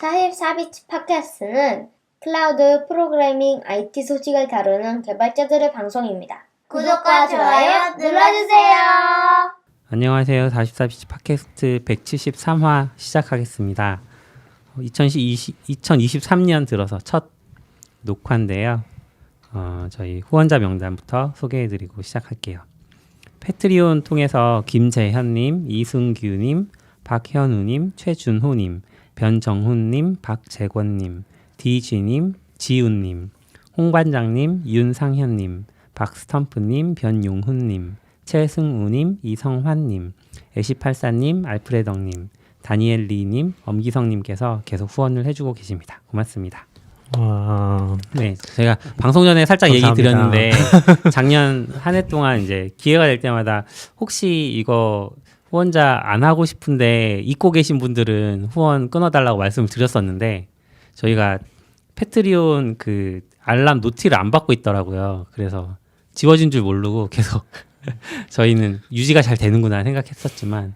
44비치 팟캐스트는 클라우드 프로그래밍 IT 소식을 다루는 개발자들의 방송입니다. 구독과 좋아요 눌러주세요. 안녕하세요. 44비치 팟캐스트 173화 시작하겠습니다. 2023년 들어서 첫 녹화인데요. 저희 후원자 명단부터 소개해드리고 시작할게요. 패트리온 통해서 김재현님, 이승규님, 박현우님, 최준호님, 변정훈님, 박재권님, 디지님, 지훈님, 홍반장님, 윤상현님, 박스텀프님, 변용훈님, 최승우님, 이성환님, 애쉬팔사님, 알프레덕님, 다니엘리님, 엄기성님께서 계속 후원을 해주고 계십니다. 고맙습니다. 네, 제가 방송 전에 살짝 감사합니다. 얘기 드렸는데 작년 한 해 동안 이제 기회가 될 때마다 혹시 이거 후원자 안 하고 싶은데 잊고 계신 분들은 후원 끊어달라고 말씀을 드렸었는데 저희가 패트리온 그 알람 노티를 안 받고 있더라고요. 그래서 지워진 줄 모르고 계속 저희는 유지가 잘 되는구나 생각했었지만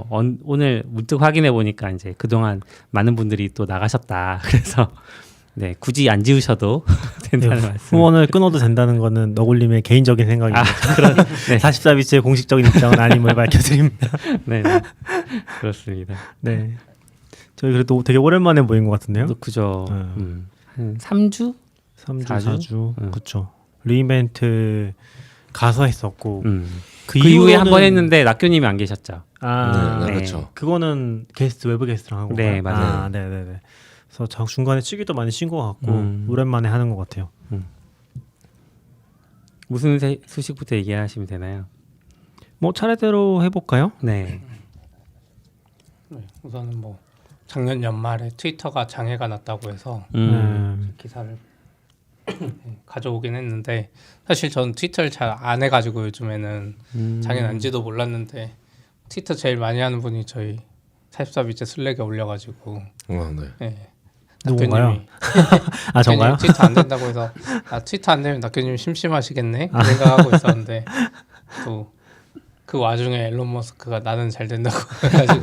오늘 문득 확인해 보니까 이제 그동안 많은 분들이 또 나가셨다. 그래서 네, 굳이 안 지우셔도 된다는 말씀. 후원을 끊어도 된다는 거는 너굴님의 개인적인 생각입니다. 그런 네. 44비치의 공식적인 입장은 아님을 밝혀드립니다. 네, 그렇습니다. 네, 저희 그래도 되게 오랜만에 모인 것 같은데요. 그죠. 한 3주? 3주, 4주? 4주. 그렇죠. 리이벤트 가서 했었고 그 이후에 한 번 했는데 낙교님이 안 계셨죠. 네, 그렇죠. 그거는 외부 게스트랑 한 건가요? 네, 맞아요. 네네네. 그래서 중간에 치기도 많이 쉰 것 같고 오랜만에 하는 것 같아요. 무슨 소식부터 얘기하시면 되나요? 뭐 차례대로 해볼까요? 네. 우선은 뭐 작년 연말에 트위터가 장애가 났다고 해서 기사를 가져오긴 했는데 사실 전 트위터를 잘 안 해가지고 요즘에는 장애 난지도 몰랐는데 트위터 제일 많이 하는 분이 저희 44비치 슬랙에 올려가지고 네. 누군가요? 정가요? 트위터 안 된다고 해서 트위터 안 되면 낙교님 심심하시겠네 그 생각하고 있었는데 또 그 와중에 앨런 머스크가 나는 잘 된다고 해가지고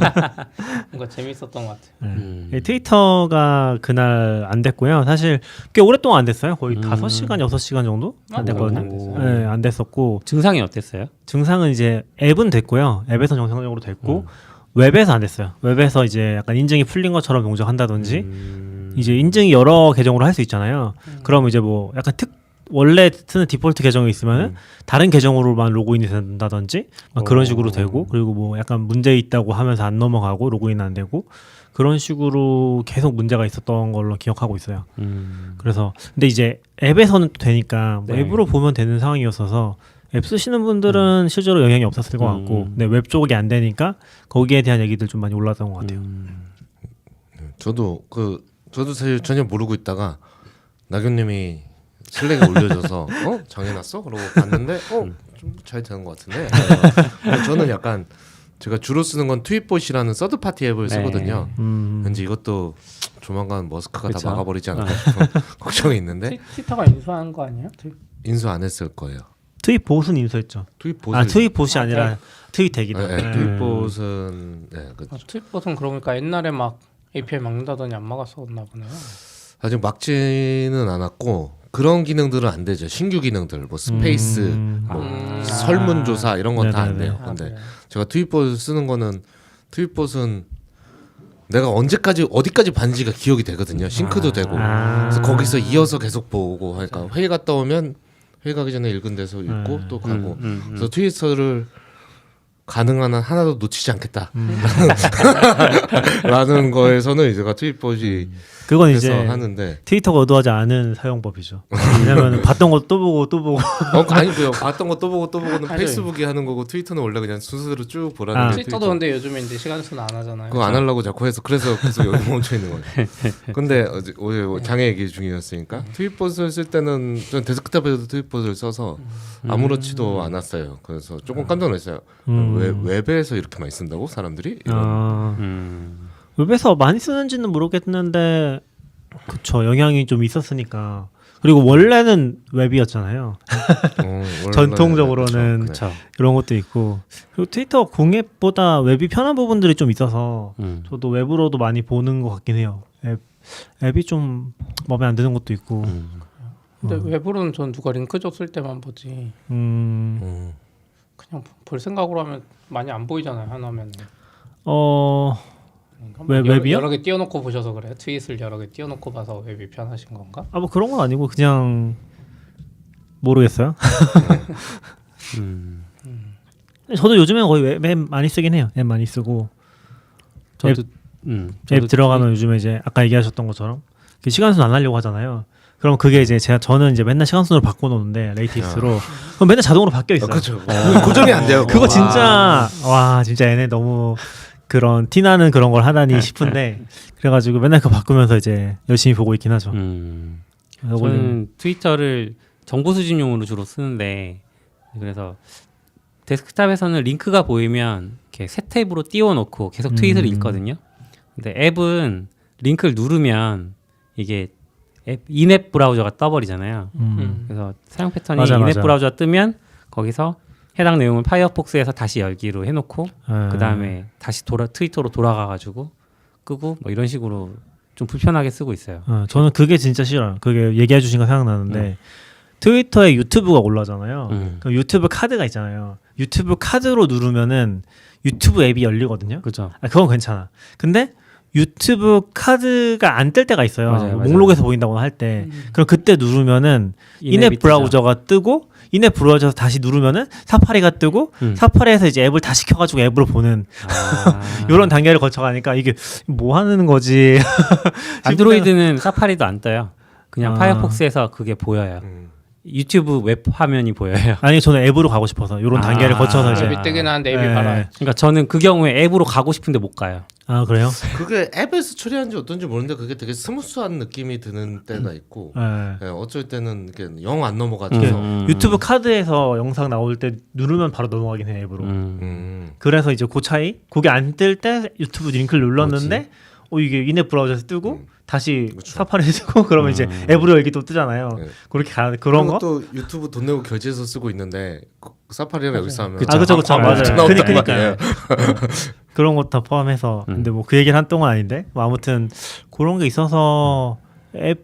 뭔가 재밌었던 것 같아요. 트위터가 그날 안 됐고요. 사실 꽤 오랫동안 안 됐어요. 거의 5시간, 6시간 정도 안 됐거든요. 네, 안 됐었고 증상이 어땠어요? 증상은 이제 앱은 됐고요. 앱에서 정상적으로 됐고 웹에서 안 됐어요. 웹에서 이제 약간 인증이 풀린 것처럼 동작한다든지 이제 인증이 여러 계정으로 할 수 있잖아요. 그럼 이제 뭐 약간 원래 쓰는 디폴트 계정이 있으면 다른 계정으로만 로그인이 된다든지 막 그런 식으로 되고, 그리고 뭐 약간 문제 있다고 하면서 안 넘어가고 로그인 안 되고 그런 식으로 계속 문제가 있었던 걸로 기억하고 있어요. 그래서 근데 이제 앱에서는 또 되니까 뭐 앱으로 보면 되는 상황이었어서 앱 쓰시는 분들은 실제로 영향이 없었을 것 같고, 근데 웹 쪽이 안 되니까 거기에 대한 얘기들 좀 많이 올랐던 것 같아요. 저도 사실 전혀 모르고 있다가 낙연님이 슬랙에 올려줘서 장애 났어? 그러고 봤는데 좀 잘 되는 것 같은데. 저는 약간 제가 주로 쓰는 건 트윗봇이라는 서드 파티 앱을 쓰거든요. 왠지 이것도 조만간 머스크가 그쵸? 다 막아버리지 않을까 싶은 걱정이 있는데 트위터가 인수한 거 아니에요? 인수 안 했을 거예요. 트윗봇은 인수했죠. 트윗봇이 아니라 트윗덱이다. 트윗봇은 그렇죠. 트윗봇은 그러니까 옛날에 막 API 막는다더니 안 막았었나 보네요. 아직 막지는 않았고 그런 기능들은 안 되죠. 신규 기능들 뭐 스페이스, 뭐 설문조사 이런 건 다 안 돼요. 근데 제가 트윗봇 쓰는 거는 트윗봇은 내가 언제까지 어디까지 봤는지가 기억이 되거든요. 싱크도 되고 그래서 거기서 이어서 계속 보고 하니까 회의 갔다 오면 회의 가기 전에 읽은 데서 읽고 또 가고 그래서 트위터를 가능한 한 하나도 놓치지 않겠다 라는 거에서는 제가 트윗봇이 그건 이제 하는데 트위터가 의도하지 않은 사용법이죠. 왜냐면 봤던 거 또 보고 또 보고. 아니고요. 봤던 거 또 보고 또 보고는 페이스북이 하는 거고 트위터는 원래 그냥 순서대로 쭉 보라는 게 트위터도 근데 요즘에 이제 시간 순 안 하잖아요. 그거 안 하려고 자꾸 해서 그래서 계속 여기 멈춰 있는 거예요. 근데 어제 장애 얘기 중이었으니까 트윗봇을 쓸 때는 전 데스크탑에도 트윗봇을 써서 아무렇지도 않았어요. 그래서 조금 깜짝 놀랐어요. 웹에서 이렇게 많이 쓴다고 사람들이? 웹에서 많이 쓰는지는 모르겠는데 그쵸, 영향이 좀 있었으니까. 그리고 원래는 웹이었잖아요. 전통적으로는 그쵸. 그런 것도 있고, 그리고 트위터 공앱보다 웹이 편한 부분들이 좀 있어서 저도 웹으로도 많이 보는 것 같긴 해요. 앱이 좀 마음에 안 드는 것도 있고. 근데 웹으로는 전 누가 링크 줬을 때만 보지. 그냥 볼 생각으로 하면 많이 안 보이잖아요. 하나면. 웹이요? 여러 개 띄워놓고 보셔서 그래요? 트윗을 여러 개 띄워놓고 봐서 웹이 편하신 건가? 아 뭐 그런 건 아니고 그냥 모르겠어요. 저도 요즘엔 거의 웹 많이 쓰긴 해요. 앱 많이 쓰고. 저도 앱 들어가면 요즘에 이제 아까 얘기하셨던 것처럼 시간순 안 하려고 하잖아요. 그럼 그게 이제 저는 이제 맨날 시간순으로 바꿔놓는데 레이티스로 그럼 맨날 자동으로 바뀌어 있어요. 그렇죠. 고정이 안 돼요. 그거 진짜 와 진짜 얘네 너무 그런 티나는 그런 걸 하다니 싶은데 그래가지고 맨날 그거 바꾸면서 이제 열심히 보고 있긴 하죠. 저는 트위터를 정보 수집용으로 주로 쓰는데 그래서 데스크탑에서는 링크가 보이면 이렇게 새 탭으로 띄워놓고 계속 트윗을 읽거든요. 근데 앱은 링크를 누르면 이게 인앱 브라우저가 떠버리잖아요. 그래서 사용 패턴이 맞아, 인앱 맞아. 브라우저가 뜨면 거기서 해당 내용을 파이어폭스에서 다시 열기로 해놓고 그 다음에 다시 트위터로 돌아가가지고 끄고 뭐 이런 식으로 좀 불편하게 쓰고 있어요. 저는 그게 진짜 싫어요. 그게 얘기해 주신 거 생각나는데 트위터에 유튜브가 올라오잖아요. 그럼 유튜브 카드가 있잖아요. 유튜브 카드로 누르면은 유튜브 앱이 열리거든요. 그렇죠. 그건 괜찮아. 근데 유튜브 카드가 안 뜰 때가 있어요. 맞아요. 목록에서 보인다거나 할 때. 그럼 그때 누르면은 인앱이 인앱 브라우저가 뜨고 인앱 브라우저에서 다시 누르면은 사파리가 뜨고 음. 사파리에서 이제 앱을 다시 켜가지고 앱으로 보는 이런 단계를 거쳐가니까 이게 뭐 하는 거지? 안드로이드는 사파리도 안 떠요. 그냥 아. 파이어폭스에서 그게 보여요. 유튜브 웹 화면이 보여요. 아니 저는 앱으로 가고 싶어서 이런 단계를 거쳐서 이제 앱이 뜨긴 하는데 앱이 네. 바로 그러니까 저는 그 경우에 앱으로 가고 싶은데 못 가요. 아 그래요? 그게 앱에서 처리하는지 어떤지 모르는데 그게 되게 스무스한 느낌이 드는 때가 있고 네. 어쩔 때는 이게 영 안 넘어가서 유튜브 카드에서 영상 나올 때 누르면 바로 넘어가긴 해 앱으로. 그래서 이제 그 차이 그게 안 뜰 때 유튜브 링크를 눌렀는데 이게 인앱 브라우저에서 뜨고 다시 그렇죠. 사파리에 뜨고 그러면 이제 앱으로 열기 또 뜨잖아요. 네. 그렇게 그런 거? 또 유튜브 돈 내고 결제해서 쓰고 있는데 사파리랑 여기서 하면 그쵸 맞아요. 나온단 그러니까 말이에요. 그런 것 다 포함해서 근데 뭐 그 얘기를 한 동안 아닌데 뭐 아무튼 그런 게 있어서 앱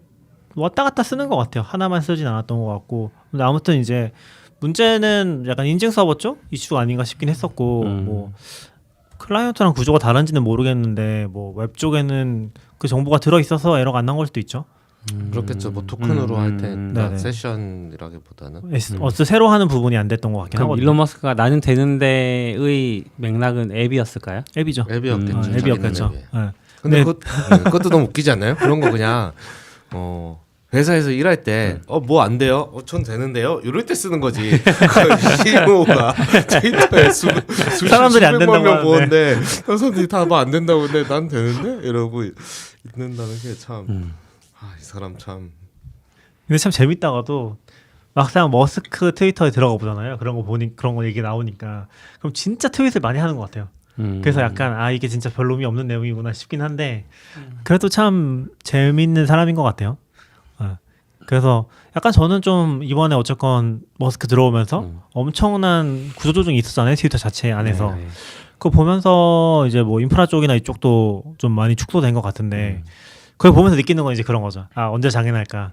왔다 갔다 쓰는 것 같아요. 하나만 쓰진 않았던 것 같고 근데 아무튼 이제 문제는 약간 인증 서버 쪽 이슈가 아닌가 싶긴 했었고 뭐 클라이언트랑 구조가 다른지는 모르겠는데 뭐 웹 쪽에는 그 정보가 들어 있어서 에러가 안 난 걸 수도 있죠. 그렇겠죠. 뭐 토큰으로 할 때 네네. 세션이라기보다는 어스 새로 하는 부분이 안 됐던 것 같긴 그럼 하거든요. 일론 머스크가 나는 되는데의 맥락은 앱이었을까요? 앱이죠. 앱이었겠죠. 자기는 앱이었겠죠. 앱이에요. 네. 근데 그것도 너무 웃기지 않나요? 그런 거 그냥 회사에서 일할 때 뭐 안 돼요? 전 되는데요? 이럴 때 쓰는 거지. CEO가 트위터에 사람들이 안 수백만 된다고 명 하는데. 보는데 사람들이 다 뭐 안 된다고 하는데 난 되는데? 이러고 있는다는 게 참 이 사람 참 근데 참 재밌다가도 막상 머스크 트위터에 들어가 보잖아요. 그런 거 보니 그런 거 얘기 나오니까 그럼 진짜 트윗을 많이 하는 것 같아요. 그래서 약간 이게 진짜 별 의미 없는 내용이구나 싶긴 한데 그래도 참 재밌는 사람인 것 같아요. 그래서 약간 저는 좀 이번에 어쨌건 머스크 들어오면서 엄청난 구조조정이 있었잖아요. 트위터 자체 안에서. 네. 그거 보면서 이제 뭐 인프라 쪽이나 이쪽도 좀 많이 축소된 것 같은데 그걸 보면서 느끼는 건 이제 그런 거죠. 언제 장애날까.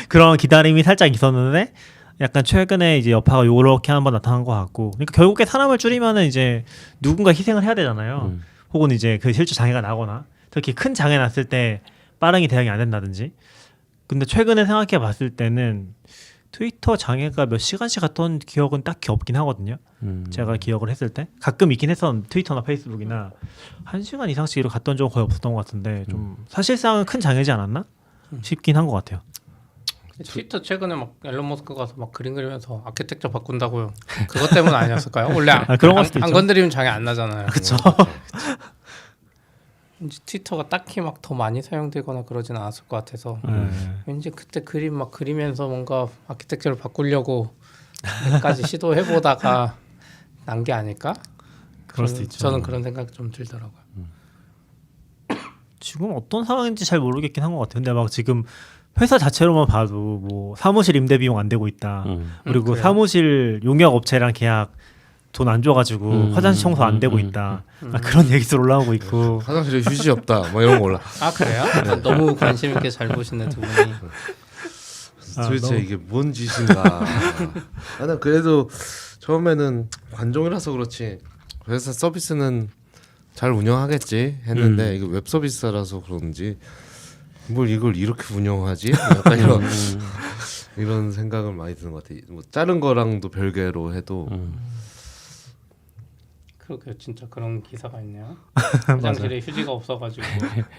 그런 기다림이 살짝 있었는데 약간 최근에 이제 여파가 요렇게 한번 나타난 것 같고 그러니까 결국에 사람을 줄이면은 이제 누군가 희생을 해야 되잖아요. 혹은 이제 그 실제 장애가 나거나 특히 큰 장애 났을 때 빠르게 대응이 안 된다든지 근데 최근에 생각해 봤을 때는 트위터 장애가 몇 시간씩 갔던 기억은 딱히 없긴 하거든요. 제가 기억을 했을 때 가끔 있긴 했었는데 트위터나 페이스북이나 1시간 이상씩 이렇게 갔던 적은 거의 없었던 것 같은데 좀 사실상은 큰 장애지 않았나 싶긴 한 것 같아요. 트위터 최근에 막 앨런 머스크 가서 막 그림 그리면서 아키텍처 바꾼다고요. 그것 때문 아니었을까요? 원래 그런 걸 수도 안 있죠. 건드리면 장애 안 나잖아요. 그쵸. 왠지 트위터가 딱히 막 더 많이 사용되거나 그러진 않았을 것 같아서 왠지 그때 그림 막 그리면서 뭔가 아키텍처를 바꾸려고 몇 가지 시도해보다가 난 게 아닐까? 그럴 수도 있죠. 저는 그런 생각 좀 들더라고요. 지금 어떤 상황인지 잘 모르겠긴 한 것 같아요. 근데 막 지금 회사 자체로만 봐도 뭐 사무실 임대 비용 안 되고 있다. 그리고 그래요? 사무실 용역 업체랑 계약 돈 안 줘가지고 화장실 청소 안 되고 있다. 그런 얘기들 올라오고 있고. 화장실에 휴지 없다. 뭐 이런 거 올라. 아 그래요? 너무 관심 있게 잘 보시네 두 분이. 도대체 너무- 이게 뭔 짓인가. 나는 그래도 처음에는 관종이라서 그렇지 회사 서비스는 잘 운영하겠지 했는데 이게 웹 서비스라서 그런지 뭘 이걸 이렇게 운영하지? 약간 이런 생각을 많이 드는 것 같아. 뭐 다른 거랑도 별개로 해도 그렇게 진짜 그런 기사가 있네요. 화장실에 휴지가 없어가지고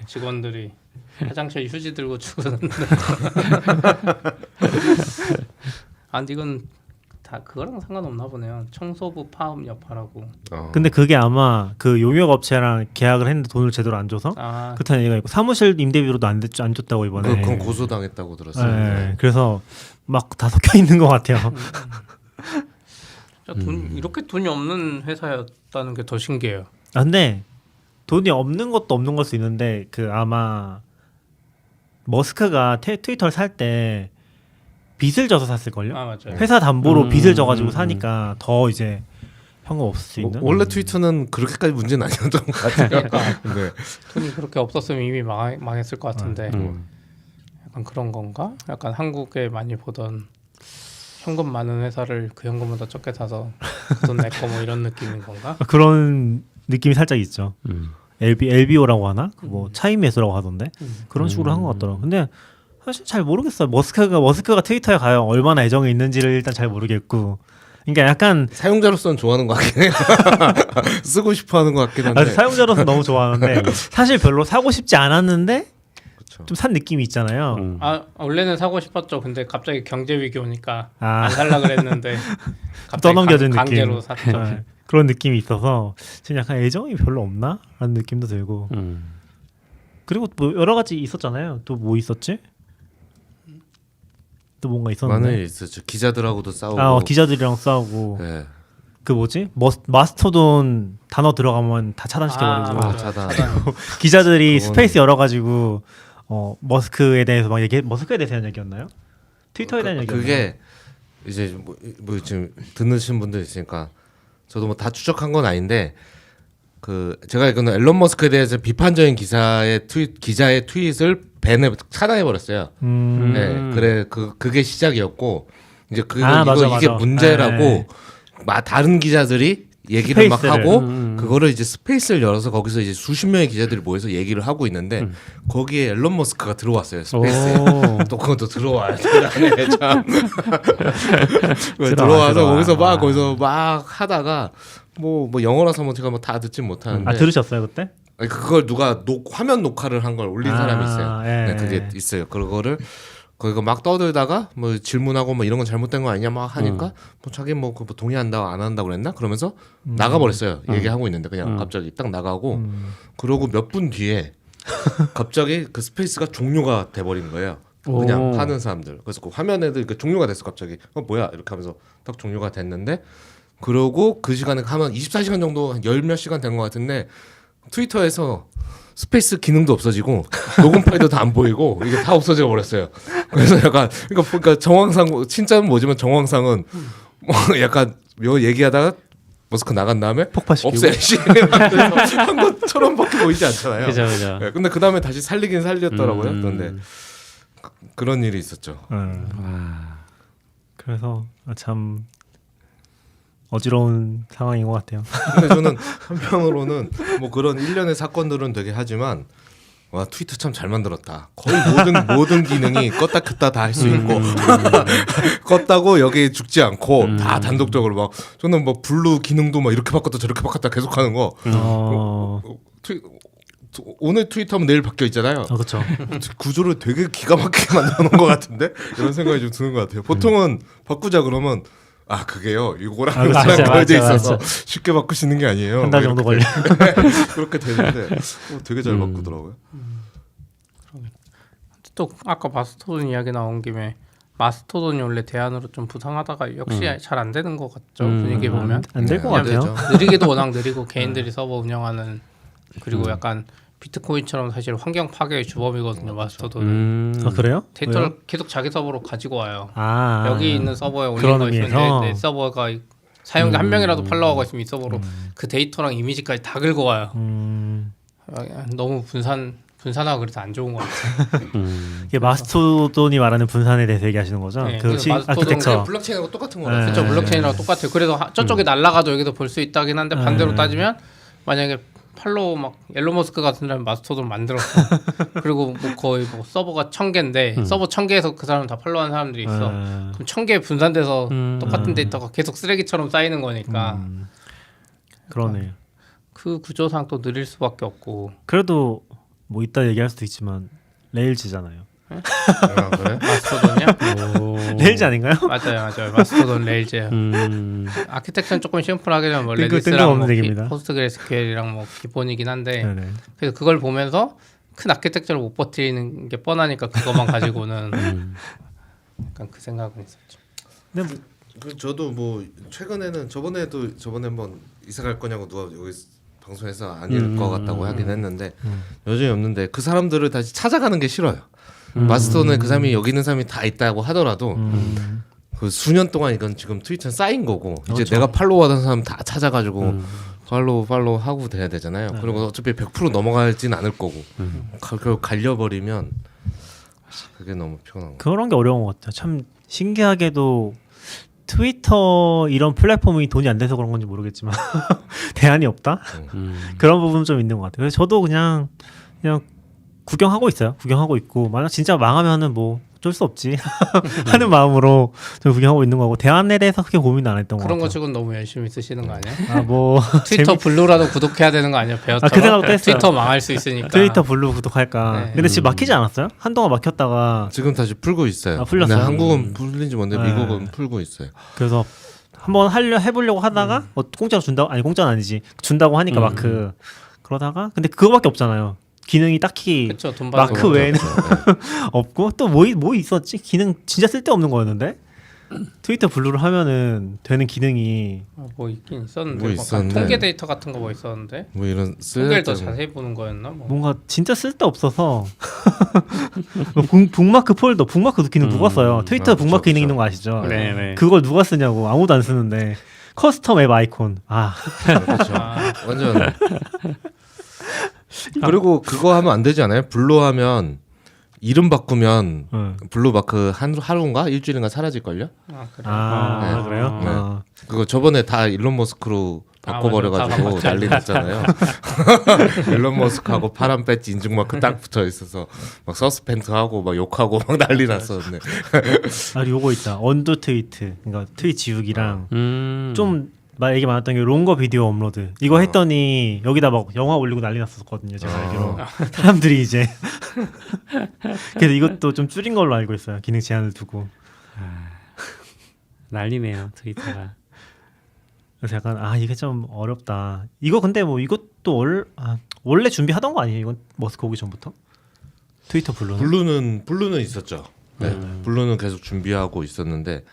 직원들이 화장실 휴지 들고 출근하는데. 아 근데 이건 다 그거랑 상관없나 보네요. 청소부 파업 여파라고. 근데 그게 아마 그 용역 업체랑 계약을 했는데 돈을 제대로 안 줘서 아 그렇다는 얘기가 있고 사무실 임대비로도 안 줬다고 이번에. 그건 고소당했다고 들었어요. 네, 그래서 막 다 섞여 있는 것 같아요. 진짜 이렇게 돈이 없는 회사였다는 게 더 신기해요. 아, 근데 돈이 없는 것도 없는 걸 수 있는데 그 아마 머스크가 트위터를 살 때 빚을 져서 샀을걸요? 아 맞아요. 회사 담보로 빚을 져가지고 사니까 더 이제 현금 없을 수 있는. 원래 트위터는 그렇게까지 문제는 아니었던 것 같아요. 네. 돈이 그렇게 없었으면 이미 망했을 것 같은데 약간 그런 건가? 약간 한국에 많이 보던 현금 많은 회사를 그 현금보다 적게 사서 그 돈 내꺼 뭐 이런 느낌인 건가? 그런 느낌이 살짝 있죠. LBO라고 하나? 뭐 차임매수라고 하던데 그런 식으로 한 것 같더라고. 근데 사실 잘 모르겠어요. 머스크가 트위터에 가요 얼마나 애정이 있는지를 일단 잘 모르겠고. 그러니까 약간 사용자로서는 좋아하는 것 같긴 해요. 쓰고 싶어하는 것 같긴 한데. 사용자로서 너무 좋아하는데 사실 별로 사고 싶지 않았는데 그쵸. 좀 산 느낌이 있잖아요. 아 원래는 사고 싶었죠. 근데 갑자기 경제 위기 오니까 아. 안 살라 그랬는데 갑자기 떠넘겨준 강제로 느낌. 샀죠. 네, 그런 느낌이 있어서 지금 약간 애정이 별로 없나? 라는 느낌도 들고. 그리고 뭐 여러 가지 있었잖아요. 또 뭐 있었지? 또 뭔가 있었는데. 많은 일이 있었죠. 기자들하고도 싸우고. 기자들이랑 싸우고. 네. 그 뭐지? 마스터돈 단어 들어가면 다 차단시켜버리고. 맞아요. 차단. 기자들이 그건- 스페이스 열어가지고 머스크에 대해서 막 머스크에 대해서 한 얘기였나요? 트위터에 대한 얘기였나요? 그게 이제 뭐 지금 듣는 분들 있으니까 저도 뭐 다 추적한 건 아닌데 그 제가 알기로는 앨런 머스크에 대해서 비판적인 기자의 트윗을 차단해 버렸어요. 네, 그래 그게 시작이었고 이제 이게 맞아. 문제라고 네. 다른 기자들이 얘기를 막 스페이스를. 하고 그거를 이제 스페이스를 열어서 거기서 이제 수십 명의 기자들이 모여서 얘기를 하고 있는데 거기에 앨런 머스크가 들어왔어요 스페이스에. 또 그것도 들어와야 되네 참. 들어와서 거기서 막 하다가 뭐 영어라서 뭐 제가 뭐 다 듣진 못하는데. 들으셨어요 그때? 아니, 그걸 누가 화면 녹화를 한 걸 올린 사람이 있어요. 예. 네, 그게 있어요. 그거를 거기가 막 떠들다가 뭐 질문하고 뭐 이런 건 잘못된 거 아니냐 막 하니까 뭐 자기 뭐 그거 동의한다 안 한다고 그랬나? 그러면서 나가버렸어요. 얘기하고 있는데 그냥 갑자기 딱 나가고 그러고 몇 분 뒤에 갑자기 그 스페이스가 종료가 돼버린 거예요. 그냥 하는 사람들. 그래서 그 화면에도 그 종료가 됐어 갑자기. 뭐야 이렇게 하면서 딱 종료가 됐는데 그러고 그 시간에 하면 24시간 정도 한 열 몇 시간 된 것 같은데 트위터에서 스페이스 기능도 없어지고 녹음 파일도 다 안 보이고 이게 다 없어져 버렸어요. 그래서 약간 그러니까 정황상 진짜는 뭐지만 정황상은 뭐 약간 얘기하다가 머스크 나간 다음에 폭파시키고 없애야지 한 것처럼밖에 보이지 않잖아요. 그죠. 네, 근데 그 다음에 다시 살리긴 살렸더라고요. 그런데 그런 일이 있었죠. 그래서 참 어지러운 상황인 것 같아요. 근데 저는 한편으로는 뭐 그런 일련의 사건들은 되게 하지만 와 트위터 참 잘 만들었다. 거의 모든 기능이 껐다 켰다 다 할 수 있고 껐다고 여기 죽지 않고 다 단독적으로 막 저는 뭐 블루 기능도 막 이렇게 바꿨다 저렇게 바꿨다 계속하는 거. 오늘 트위터하면 내일 바뀌어 있잖아요. 그렇죠. 구조를 되게 기가 막히게 만들어 놓은 것 같은데 이런 생각이 좀 드는 것 같아요. 보통은 바꾸자 그러면 그게요. 이거랑 걸려져 있어서 쉽게 바꿀 수 있는 게 아니에요. 한 달 정도 걸려. 그렇게 되는데 되게 잘 바꾸더라고요. 또 아까 마스토돈 이야기 나온 김에 마스토돈이 원래 대안으로 좀 부상하다가 역시 잘 안 되는 것 같죠. 분위기 보면 안 될 것 네, 안 같아요. 되죠. 느리기도 워낙 느리고 개인들이 서버 운영하는 그리고 약간 비트코인처럼 사실 환경 파괴의 주범이거든요. 마스토돈은 그래요? 데이터를 왜요? 계속 자기 서버로 가지고 와요. 아, 여기 있는 서버에 올린 그런 거 있으면 의미에서? 내 서버가 사용자 한 명이라도 팔로워가 있으면 이 서버로 그 데이터랑 이미지까지 다 긁어와요. 너무 분산하고 그래서 안 좋은 것 같아요. 이게 마스토돈이 말하는 분산에 대해서 얘기하시는 거죠? 네, 그 그래서 마스토돈 아키텍처. 블록체인하고 똑같은 네. 거라. 그렇죠. 블록체인이랑 똑같아요. 그래서 저쪽에 날아가도 여기도 볼 수 있다긴 한데 반대로 따지면 만약에 팔로우 막 옐로 머스크 같은 사람이 마스토돈 만들었어. 그리고 뭐 거의 뭐 서버가 1000개인데 서버 1000개에서 그 사람 다 팔로우하는 사람들이 있어. 그럼 1000개 분산돼서 똑같은 데이터가 계속 쓰레기처럼 쌓이는 거니까 그러네요. 그 구조상 또 느릴 수밖에 없고. 그래도 뭐 이따 얘기할 수도 있지만 레일즈잖아요. 아, 그래? 마스토돈이요? 레일즈 아닌가요? 맞아요. 마스토돈 레일즈예요. 아키텍처는 조금 심플하게 뭐 레디스랑 뜬금없는 뭐 얘기입니다. 포스트그레스QL이랑 뭐 기본이긴 한데 네네. 그래서 그걸 보면서 큰 아키텍처를 못 버티는 게 뻔하니까 그것만 가지고는 약간 그 생각은 있었죠. 근데 뭐, 저도 뭐 최근에는 저번에 한번 이사 갈 거냐고 누가 여기 방송에서 아닐 것 같다고 하긴 했는데 여전히 없는데 그 사람들을 다시 찾아가는 게 싫어요. 마스톤에 그 사람이 여기 있는 사람이 다 있다고 하더라도 그 수년 동안 이건 지금 트위터에 쌓인 거고 이제 그렇죠. 내가 팔로우하던 사람 다 찾아가지고 팔로우 하고 돼야 되잖아요. 그리고 어차피 100% 넘어가진 않을 거고 결국 갈려버리면 그게 너무 피곤한 거. 그런 게 어려운 것 같아요. 참 신기하게도 트위터 이런 플랫폼이 돈이 안 돼서 그런 건지 모르겠지만 대안이 없다? 그런 부분 좀 있는 것 같아요. 그래서 저도 그냥 구경하고 있어요. 구경하고 있고 만약 진짜 망하면은 뭐 어쩔 수 없지 하는 마음으로 좀 구경하고 있는 거고 대안에 대해서 크게 고민 안 했던 것 그런 같아요. 거 치고는 너무 열심히 쓰시는 거 아니야? 아 뭐 트위터 블루라도 구독해야 되는 거 아니야? 배웠죠. 그 생각도 했어요. 트위터 망할 수 있으니까. 트위터 블루 구독할까. 네. 근데 지금 막히지 않았어요? 한동안 막혔다가 지금 다시 풀고 있어요. 아, 풀렸어요? 근데 한국은 풀린지 모르는데 네. 미국은 풀고 있어요. 그래서 한번 해보려고 하다가 공짜로 준다고 아니 공짜는 아니지 준다고 하니까 마크 그러다가 근데 그거밖에 없잖아요. 기능이 딱히 그렇죠. 돈 받는 마크 거. 외에는 없고 또 뭐 있었지? 기능 진짜 쓸데없는 거였는데 트위터 블루를 하면은 되는 기능이 뭐 있긴 있었는데, 뭐 뭐 있었는데. 통계 데이터 같은 거 뭐 있었는데 뭐 이런 통계를 더 쓸데없는- 자세히 보는 거였나? 뭐. 뭔가 진짜 쓸데없어서 북마크 폴더 북마크 기능 누가 써요? 트위터 아, 그쵸, 북마크 기능 그쵸. 있는 거 아시죠? 네네. 그걸 누가 쓰냐고 아무도 안 쓰는데 커스텀 앱 아이콘 그렇죠. 아, 완전. 그리고 그거 하면 안 되지 않아요? 블루 하면 이름 바꾸면 블루 마크 하루인가 일주일인가 사라질 걸요? 그래. 네. 그래요? 네. 아. 그거 저번에 다 일론 머스크로 바꿔버려가지고 맞아. 다 난리 났잖아요. 일론 머스크하고 파란 배지 인증 마크 딱 붙어 있어서 막 서스펜트하고 막 욕하고 막 난리 났었는데. 아 요거 있다 언더 트위트 그러니까 트윗 지우기랑 좀 얘기 많았던 게 롱거 비디오 업로드 이거 했더니 여기다 막 영화 올리고 난리 났었거든요 제가 알기로 사람들이 이제 그래서 이것도 좀 줄인 걸로 알고 있어요 기능 제한을 두고 난리네요 트위터가. 그래서 약간 이게 좀 어렵다 이거 근데 뭐 이것도 원래 준비하던 거 아니에요 이건 머스크 오기 전부터 트위터 블루는 블루는 있었죠. 네. 블루는 계속 준비하고 있었는데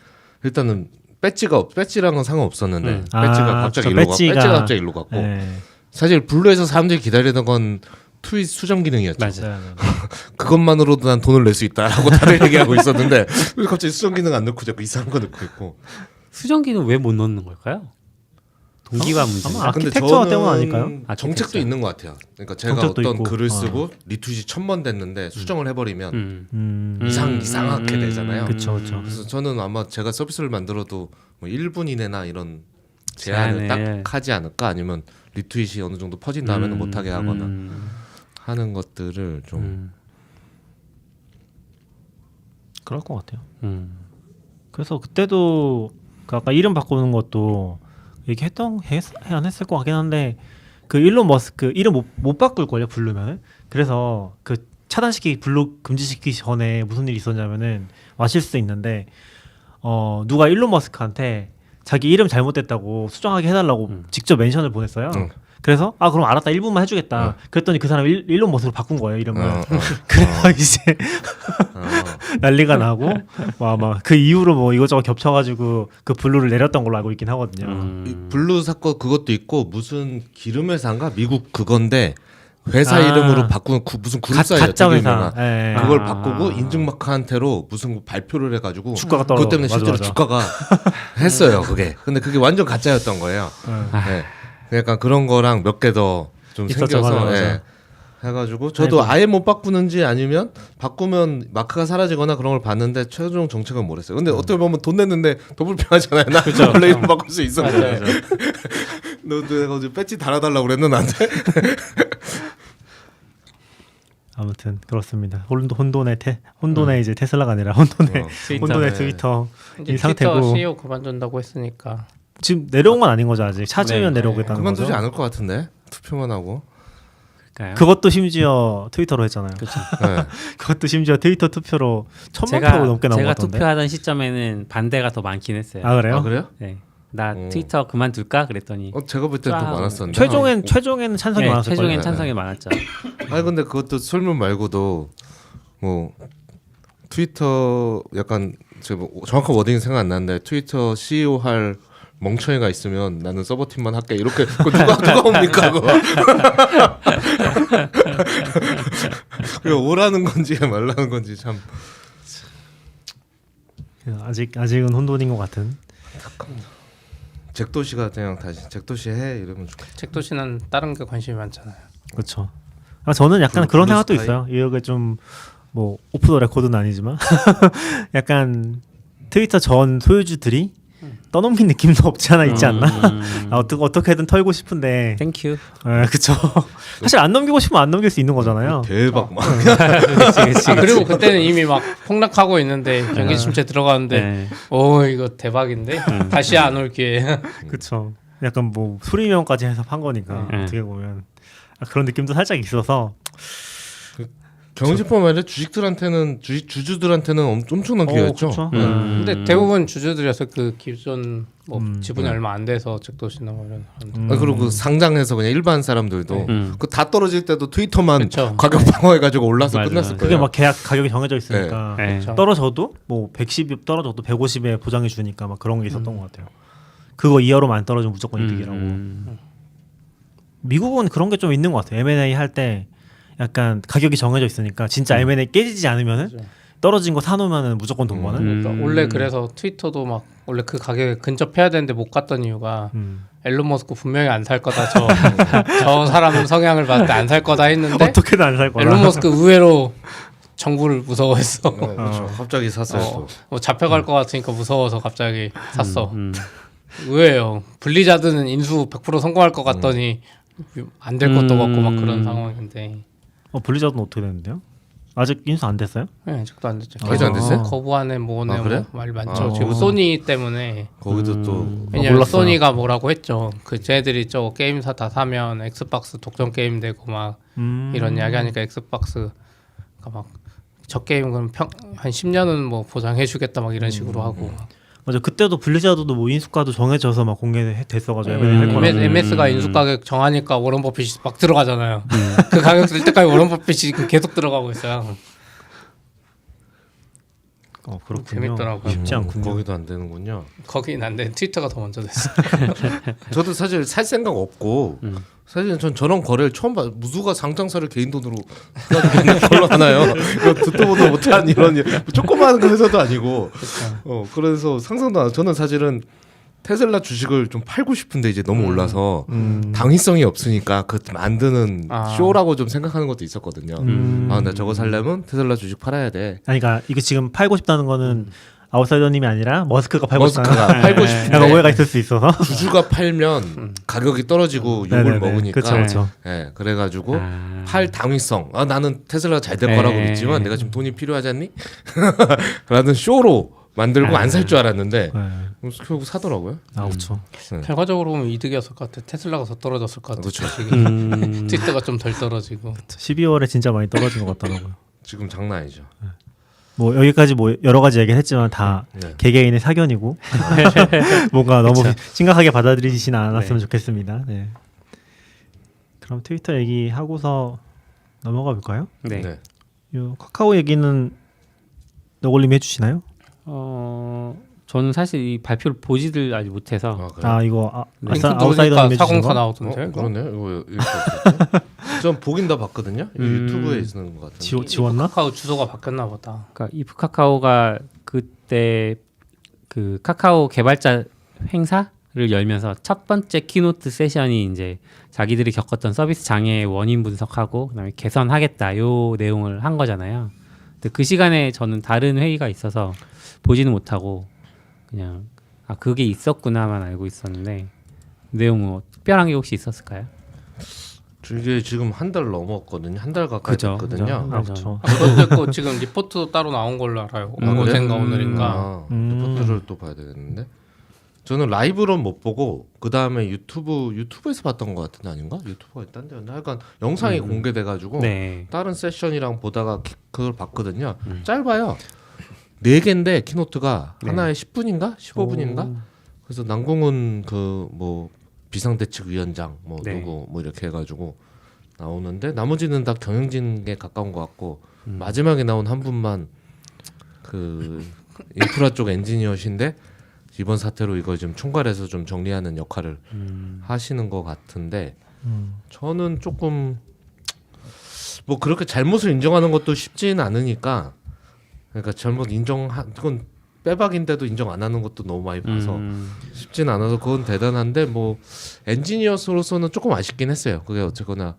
일단은 배지랑은 상관없었는데 배지가 갑자기 배지가 갑자기 일로 갔고 네. 사실 블루에서 사람들이 기다리던 건 트윗 수정 기능이었죠. 맞아요. 그것만으로도 난 돈을 낼 수 있다라고 다들 얘기하고 있었는데 왜 갑자기 수정 기능 안 넣고 자꾸 이상한 거 넣고 있고. 수정기는 왜 못 넣는 걸까요? 동기화 문제. 아마 아키텍처 때문 아닐까요? 정책도 아키텍처. 있는 것 같아요. 그러니까 제가 정책도 어떤 있고. 글을 쓰고 리트윗이 1000번 됐는데 수정을 해버리면 음. 이상하게 되잖아요. 그쵸. 그래서 저는 아마 제가 서비스를 만들어도 뭐 1분 이내나 이런 제한을 제한을. 딱 하지 않을까 아니면 리트윗이 어느 정도 퍼진 다음에는 못하게 하거나 하는 것들을 좀 그럴 것 같아요. 그래서 그때도 그 아까 이름 바꾸는 것도 안 했을 것 같긴 한데 그 일론 머스크 이름 못 바꿀 걸요 블루면은. 그래서 그 차단시키 블루 금지시키기 전에 무슨 일이 있었냐면은 마실 수 있는데 누가 일론 머스크한테 자기 이름 잘못됐다고 수정하게 해달라고 직접 멘션을 보냈어요. 그래서 그럼 알았다 1분만 해주겠다. 그랬더니 그 사람이 일론 머스크로 바꾼 거예요 이름을. 그래서 이제 난리가 나고 아마 그 이후로 뭐 이것저것 겹쳐가지고 그 블루를 내렸던 걸로 알고 있긴 하거든요. 이 블루 사건 그것도 있고 무슨 기름 회사인가 미국 그건데 회사 이름으로 바꾸는 무슨 그룹사예요. 가짜 되게 회사. 유명한. 예, 예. 그걸 바꾸고 인증마크한테로 무슨 발표를 해가지고 주가가 그것 떨어져. 때문에 실제로 맞아. 주가가 했어요. 그게. 근데 그게 완전 가짜였던 거예요. 네. 약간 그런 거랑 몇 개 더 좀 있었죠. 생겨서 맞아, 맞아. 예. 해가지고 저도 아예 못 바꾸는지 아니면 바꾸면 마크가 사라지거나 그런 걸 봤는데 최종 정책은 뭐랬어요. 근데 어떻게 보면 돈 냈는데 더 불편하잖아요. 나 원래 이름 바꿀 수 있었는데. 너도 내가 어제 배지 달아달라고 그랬는데 나한테. 아무튼 그렇습니다. 혼돈의 이제 테슬라가 아니라 혼돈의 혼돈의 트위터 이제 이 트위터 상태고 CEO 그만둔다고 했으니까 지금 내려온 건 아닌 거죠 아직 찾으면 네. 내려오겠다는 거죠. 그만두지 않을 것 같은데 투표만 하고. 그럴까요? 그것도 심지어 트위터로 했잖아요. 네. 그것도 심지어 트위터 투표로 1,000만 표 넘게 나온 것 제가 같던데. 투표하던 시점에는 반대가 더 많긴 했어요. 아 그래요? 아 그래요? 네. 나 트위터 그만둘까 그랬더니 제가 볼 때는 더 쫙. 많았었는데. 최종에는 찬성이 네, 많았을 최종엔 거예요. 찬성이 많았죠. 아니 근데 그것도 설문 말고도 뭐 트위터 약간 제가 뭐 정확한 워딩 생각 안 나는데 트위터 CEO 할 멍청이가 있으면 나는 서버팀만 할게 이렇게 그거 누가 옵니까 그거. 그게 오라는 건지 말라는 건지 참. 아직은 혼돈인 것 같은. 잭도시가 그냥 다시 잭도시 해 이러면 좋겠다. 책도시는 다른 게 관심이 많잖아요. 그렇죠. 저는 약간 그런 생각도 블루스카이? 있어요. 이게 좀 뭐 오프 더 레코드는 아니지만 약간 트위터 전 소유주들이 떠넘긴 느낌도 없지 않아 있지 않나? 어떻게든 털고 싶은데. 땡큐. 그쵸. 사실 안 넘기고 싶으면 안 넘길 수 있는 거잖아요. 대박 막. 그리고 그때는 이미 막 폭락하고 있는데 경기 침체 들어가는데 네. 오 이거 대박인데 다시 안 올 기회. 그쵸. 약간 뭐 수리명까지 해서 판 거니까 어떻게 보면 그런 느낌도 살짝 있어서. 경제뿐만 아니라 주식들한테는 주주들한테는 엄청난 기회였죠. 그쵸. 근데 대부분 주주들이어서 그 기존 뭐 지분이 얼마 안 돼서 책도시나 뭐 이런 사람들. 그리고 그 상장해서 그냥 일반 사람들도 그 다 떨어질 때도 트위터만 그쵸. 가격 방어해가지고 올라서 맞아. 끝났을 거예요. 그게 막 계약 가격이 정해져 있으니까 네. 그쵸. 떨어져도 뭐 110이 떨어져도 150에 보장해 주니까 막 그런 게 있었던 것 같아요. 그거 이하로만 안 떨어지면 무조건 이득이라고. 미국은 그런 게 좀 있는 것 같아요. M&A 할 때 약간 가격이 정해져 있으니까 진짜 M&A 깨지지 않으면은 떨어진 거 사놓으면은 무조건 돈 버는. 그러니까 원래 그래서 트위터도 막 원래 그 가격에 근접해야 되는데 못 갔던 이유가 앨런 머스크 분명히 안 살 거다 저 사람 성향을 봤을 때 안 살 거다 했는데 어떻게든 안 살 거라. 앨런 머스크 의외로 정부를 무서워했어. 그렇죠. 갑자기 샀어요. 또. 뭐 잡혀갈 것 같으니까 무서워서 갑자기 샀어. 의외예요. 블리자드는 인수 100% 성공할 것 같더니 안 될 것도 같고 막 그런 상황인데. 블리자드는 어떻게 됐는데요? 아직 인수 안 됐어요? 네, 아직도 안 됐죠. 아직 안 됐어요? 거부하네 뭐네 아, 그래? 뭐 말 많죠. 지금 소니 때문에. 거기도 또 왜냐면 몰랐어요. 소니가 뭐라고 했죠. 그 쟤들이 저 게임사 다 사면 엑스박스 독점 게임 되고 막 이런 이야기 하니까 엑스박스가 막 저 게임 그럼 한 10년은 뭐 보장해주겠다 막 이런 식으로 하고. 맞아. 그때도 블리자드도 뭐 인수가도 정해져서 막 공개됐어가지고 M&A 할 거라고. MS가 인수 가격 정하니까 워런 버핏이 막 들어가잖아요. 그 가격 쓸 때까지 워런 버핏이 계속 들어가고 있어요. 그렇군요. 재밌더라고요. 쉽지 않군요. 거기도 안 되는군요. 거긴 안 돼. 트위터가 더 먼저 됐어. 저도 사실 살 생각 없고 사실 전 저런 거래를 처음 봐. 무수가 상장사를 개인 돈으로 가지고 있는 걸로 하나요? 이거 듣도 보도 못한 이런 조그마한 그 회사도 아니고. 그래서 상상도 안. 저는 사실은 테슬라 주식을 좀 팔고 싶은데 이제 너무 올라서 당위성이 없으니까 그 만드는 쇼라고 좀 생각하는 것도 있었거든요. 나 저거 살려면 테슬라 주식 팔아야 돼. 아니, 그러니까 이거 지금 팔고 싶다는 거는 아웃사이더님이 아니라 머스크가 팔고 싶다는 머스크가 팔고 싶은데 약간 오해가 있을 수 있어서. 주주가 팔면 가격이 떨어지고 욕을 네네네. 먹으니까. 그쵸, 그쵸. 네, 그래가지고 팔 당위성. 나는 테슬라 잘 될 거라고 믿지만 내가 지금 돈이 필요하지 않니? 라는 쇼로 만들고 안 살 줄 알았는데 결국 사더라고요. 그렇죠. 결과적으로 보면 이득이었을 것 같아. 테슬라가 더 떨어졌을 것 같아. 그렇죠. 트위터가 좀 덜 떨어지고. 12월에 진짜 많이 떨어진 것 같더라고요. 지금 장난 아니죠. 뭐 여기까지 뭐 여러 가지 얘기를 했지만 다 네. 개개인의 사견이고 뭔가 너무 심각하게 받아들이지는 않았으면 좋겠습니다. 네. 그럼 트위터 얘기하고서 넘어가 볼까요? 네. 네. 요 카카오 얘기는 너굴님이 해주시나요? 저는 사실 이 발표를 보지를 아직 못해서 아, 그래요? 아 이거 링크 아웃사이더 누르니까 이미지 404 거? 나오던데. 이거? 그러네. 이거 이렇게 없었지? 전 보긴 다 봤거든요. 이거 유튜브에 있는 것 같은데. 지웠나? 카카오 주소가 바뀌었나 보다. 그러니까 이프 카카오가 그때 그 카카오 개발자 행사를 열면서 첫 번째 키노트 세션이 이제 자기들이 겪었던 서비스 장애의 원인 분석하고 그다음에 개선하겠다 요 내용을 한 거잖아요. 근데 그 시간에 저는 다른 회의가 있어서 보지는 못하고 그냥 아 그게 있었구나만 알고 있었는데 내용 뭐 특별한 게 혹시 있었을까요? 이게 지금 한 달 넘었거든요. 한 달 가까이 그죠, 됐거든요. 아 맞아. 그렇죠. 그것도 있고 지금 리포트도 따로 나온 걸로 알아요. 어젠가 오늘인가. 아, 리포트를 또 봐야 되겠는데. 저는 라이브로는 못 보고 그 다음에 유튜브에서 봤던 것 같은데 아닌가? 유튜브가 딴 데였나? 하여간 영상이 공개돼가지고 네. 다른 세션이랑 보다가 그걸 봤거든요. 짧아요. 4개인데 키노트가 네. 하나에 10분인가 15분인가. 그래서 남궁은 그 뭐 비상대책위원장 뭐 네. 누구 뭐 이렇게 해가지고 나오는데 나머지는 다 경영진에 가까운 것 같고 마지막에 나온 한 분만 그 인프라 쪽 엔지니어신데 이번 사태로 이거 좀 총괄해서 좀 정리하는 역할을 하시는 것 같은데 저는 조금 뭐 그렇게 잘못을 인정하는 것도 쉽지는 않으니까 그러니까 잘못 그건 빼박인데도 인정 안 하는 것도 너무 많이 봐서 쉽진 않아서 그건 대단한데 뭐 엔지니어로서는 조금 아쉽긴 했어요. 그게 어쨌거나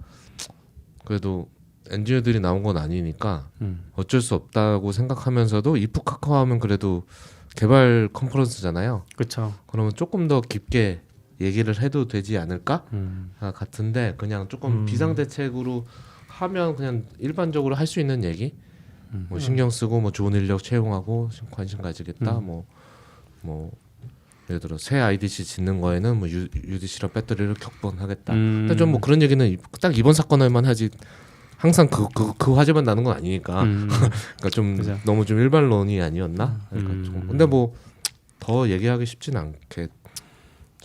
그래도 엔지니어들이 나온 건 아니니까 어쩔 수 없다고 생각하면서도 이프 카카오 하면 그래도 개발 컨퍼런스잖아요. 그렇죠. 그러면 조금 더 깊게 얘기를 해도 되지 않을까 같은데 그냥 조금 비상대책으로 하면 그냥 일반적으로 할 수 있는 얘기 뭐 신경 쓰고 뭐 좋은 인력 채용하고 관심 가지겠다 뭐 예를 들어 새 IDC 짓는 거에는 뭐 UDC랑 배터리를 격분하겠다. 근데 좀 뭐 그런 얘기는 딱 이번 사건에만 하지 항상 그 화제만 나는 건 아니니까 그러니까 좀 그죠. 너무 좀 일반론이 아니었나. 그러니까 좀 근데 뭐 더 얘기하기 쉽진 않겠.